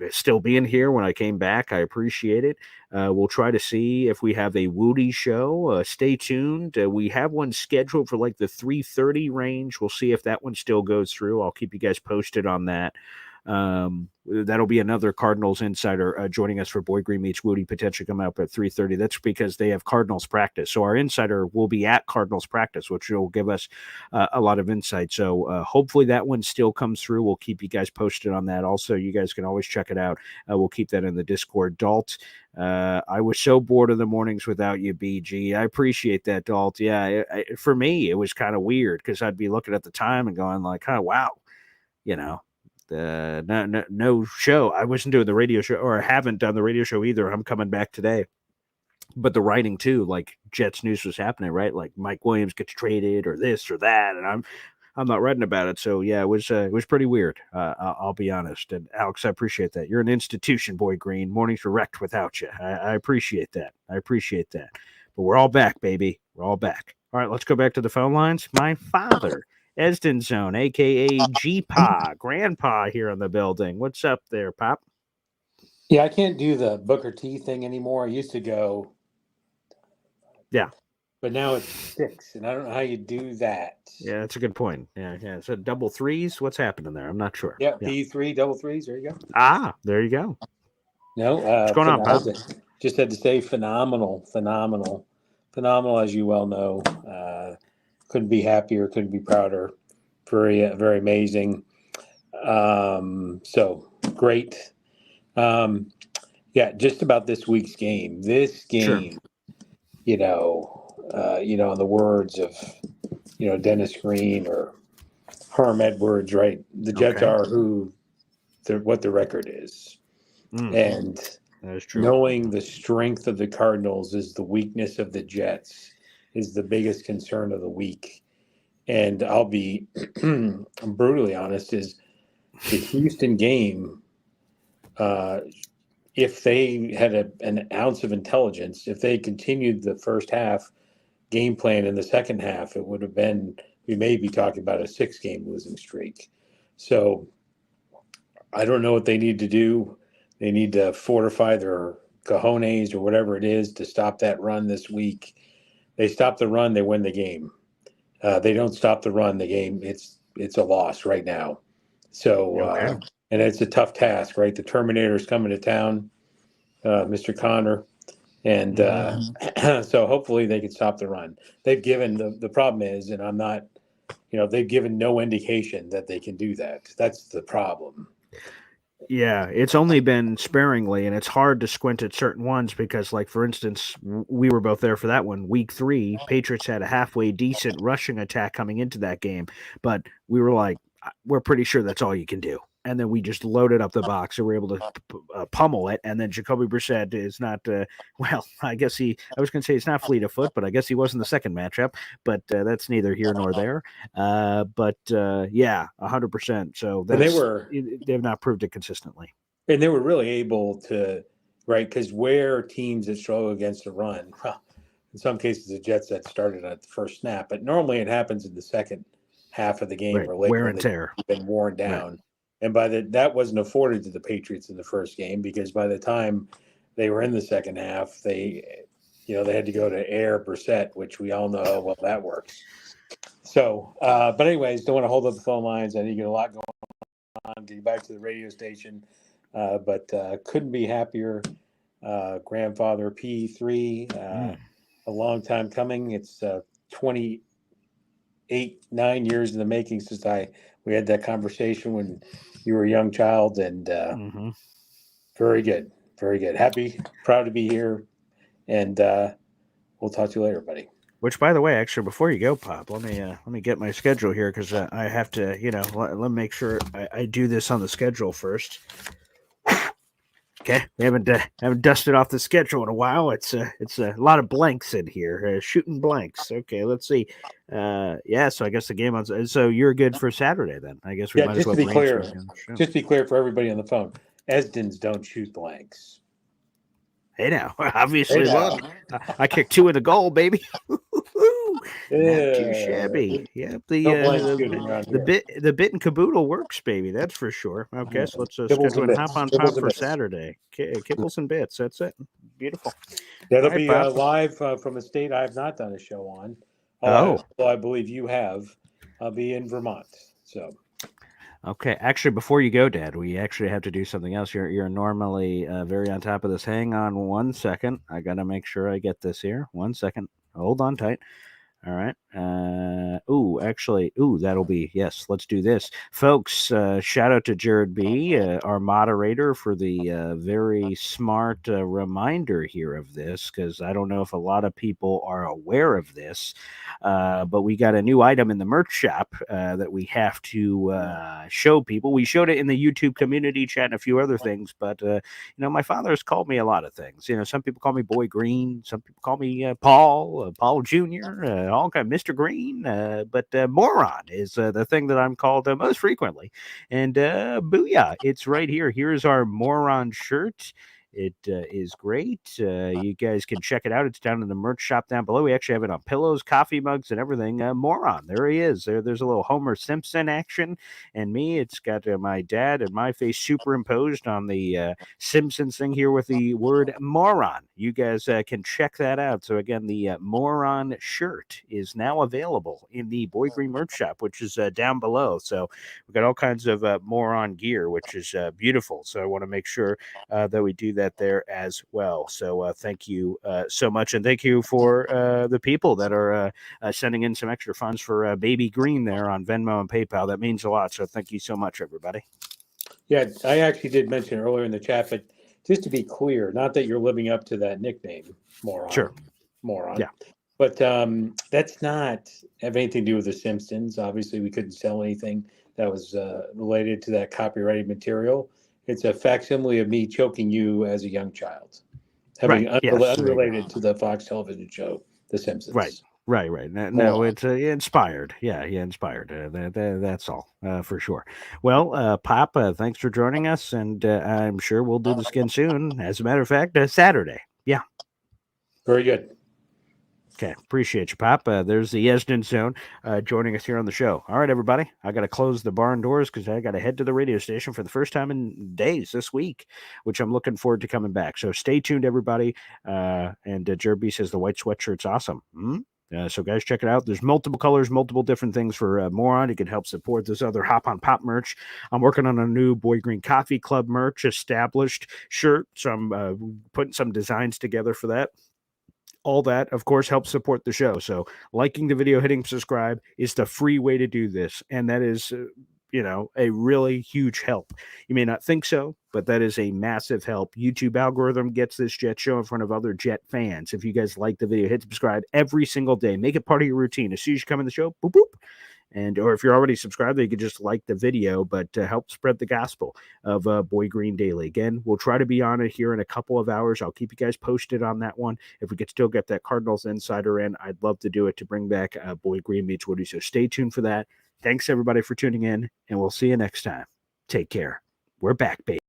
still being here when I came back. I appreciate it. We'll try to see if we have a Woody show. Stay tuned. We have one scheduled for like the 3:30 range. We'll see if that one still goes through. I'll keep you guys posted on that. That'll be another Cardinals Insider joining us for Boy Green Meets Woody, potentially come up at 3:30. That's because they have Cardinals practice. So our Insider will be at Cardinals practice, which will give us a lot of insight. So hopefully that one still comes through. We'll keep you guys posted on that. Also, you guys can always check it out. We'll keep that in the Discord. Dalt, I was so bored of the mornings without you, BG. I appreciate that, Dalt. Yeah, for me, it was kind of weird because I'd be looking at the time and going like, oh, wow, no show. I wasn't doing the radio show, or I haven't done the radio show either. I'm coming back today. But the writing too, like Jets news was happening, right? Like Mike Williams gets traded or this or that, and I'm not writing about it. So yeah, it was pretty weird. I'll be honest. And Alex, I appreciate that. You're an institution, Boy Green. Mornings were wrecked without you. I appreciate that. But we're all back, baby. We're all back. All right, let's go back to the phone lines. My father, Esden Zone, a.k.a. G-Pa, Grandpa here in the building. What's up there, Pop? Yeah, I can't do the Booker T thing anymore. I used to go. Yeah. But now it's 6, and I don't know how you do that. Yeah, that's a good point. Yeah. So double threes, what's happening there? I'm not sure. Yeah, P3, double threes. There you go. Ah, there you go. No, what's going on, Pop? Just had to say phenomenal, as you well know. Couldn't be happier, couldn't be prouder. Very, very amazing. So great. Yeah, just about this week's game. This game, sure. In the words of, Dennis Green or Herm Edwards, right? The Jets are what the record is. And that is true. Knowing the strength of the Cardinals is the weakness of the Jets is the biggest concern of the week. And I'll be brutally honest, is the Houston game, if they had an ounce of intelligence, if they continued the first half game plan in the second half, it would have been, we may be talking about a 6-game losing streak. So I don't know what they need to do. They need to fortify their cojones or whatever it is to stop that run this week. They stop the run, they win the game. They don't stop the run, the game, it's a loss right now. So, and it's a tough task, right? The Terminator's coming to town, Mr. Connor. And so hopefully they can stop the run. They've given, the problem is, and I'm not, they've given no indication that they can do that. That's the problem. Yeah, it's only been sparingly, and it's hard to squint at certain ones because, like, for instance, we were both there for that one. Week 3, Patriots had a halfway decent rushing attack coming into that game, but we were like, we're pretty sure that's all you can do. And then we just loaded up the box and were able to pummel it. And then Jacoby Brissett is not, I guess I was going to say it's not fleet of foot, but I guess he was in the second matchup. But that's neither here nor there. Yeah, 100%. So they've not proved it consistently. And they were really able to, right? Because where teams that struggle against the run, well, in some cases the Jets that started at the first snap, but normally it happens in the second half of the game or later. Wear and tear. Been worn down. Right. And that wasn't afforded to the Patriots in the first game because by the time they were in the second half, they had to go to air Brissett, which we all know how well that works. So, but anyways, don't want to hold up the phone lines. I think you get a lot going on. Get back to the radio station, but couldn't be happier. Grandfather P3, a long time coming. It's 9 years in the making since we had that conversation when you were a young child, and very good, very good. Happy, proud to be here, and we'll talk to you later, buddy. Which, by the way, actually, before you go, Pop, let me get my schedule here because I have to, let me make sure I do this on the schedule first. Okay, we haven't dusted off the schedule in a while. It's a lot of blanks in here, shooting blanks. Okay, let's see. Yeah, so I guess the game on. So you're good for Saturday then. I guess we might as well be clear. Just to be clear for everybody on the phone, Esdens don't shoot blanks. Hey now, obviously, look, I kicked 2 in the goal, baby. Not too shabby. Yeah, the bit and caboodle works, baby. That's for sure. Okay, so let's schedule and hop on Pop for Saturday. Kibbles and bits. That's it. Beautiful. That'll be live from a state I have not done a show on. I believe you have. I'll be in Vermont. So. Okay, actually, before you go, Dad, we actually have to do something else. You're normally very on top of this. Hang on 1 second. I got to make sure I get this here. 1 second. Hold on tight. All right. That'll be, yes, let's do this. Folks, shout out to Jared B., our moderator, for the very smart reminder here of this, because I don't know if a lot of people are aware of this, but we got a new item in the merch shop that we have to show people. We showed it in the YouTube community chat and a few other things, but, my father has called me a lot of things. Some people call me Boy Green. Some people call me Paul Jr., all kind of Mr. Green, but moron is the thing that I'm called most frequently. And booyah, it's right here. Here's our moron shirt. It is great. You guys can check it out. It's down in the merch shop down below. We actually have it on pillows, coffee mugs, and everything. Moron. There he is. There's a little Homer Simpson action. And me, it's got my dad and my face superimposed on the Simpsons thing here with the word moron. You guys can check that out. So again, the moron shirt is now available in the Boy Green merch shop, which is down below. So we've got all kinds of moron gear, which is beautiful. So I want to make sure that we do that there as well. So thank you so much, and thank you for the people that are sending in some extra funds for Baby Green there on Venmo and PayPal. That means a lot. So thank you so much, everybody. Yeah, I actually did mention earlier in the chat, but just to be clear, not that you're living up to that nickname, moron. Sure. Moron. Yeah. But that's not have anything to do with The Simpsons. Obviously, we couldn't sell anything that was related to that copyrighted material. It's a facsimile of me choking you as a young child, unrelated to the Fox television show, The Simpsons. Right. No, it's inspired. Yeah, inspired. That's all for sure. Well, Pop, thanks for joining us, and I'm sure we'll do this again soon. As a matter of fact, Saturday. Yeah. Very good. Okay, appreciate you, Pop. There's the Esden Zone joining us here on the show. All right, everybody, I got to close the barn doors because I got to head to the radio station for the first time in days this week, which I'm looking forward to coming back. So stay tuned, everybody. And Jerby says the white sweatshirt's awesome. So guys, check it out. There's multiple colors, multiple different things for Moron. You can help support this other Hop on Pop merch. I'm working on a new Boy Green Coffee Club merch established shirt. So I'm putting some designs together for that. All that, of course, helps support the show. So liking the video, hitting subscribe is the free way to do this. And that is, a really huge help. You may not think so, but that is a massive help. YouTube algorithm gets this Jet show in front of other Jet fans. If you guys like the video, hit subscribe every single day. Make it part of your routine. As soon as you come in the show, boop, boop. Or if you're already subscribed, you could just like the video, but to help spread the gospel of Boy Green Daily. Again, we'll try to be on it here in a couple of hours. I'll keep you guys posted on that one. If we could still get that Cardinals Insider in, I'd love to do it to bring back Boy Green meets Woody. So stay tuned for that. Thanks, everybody, for tuning in, and we'll see you next time. Take care. We're back, baby.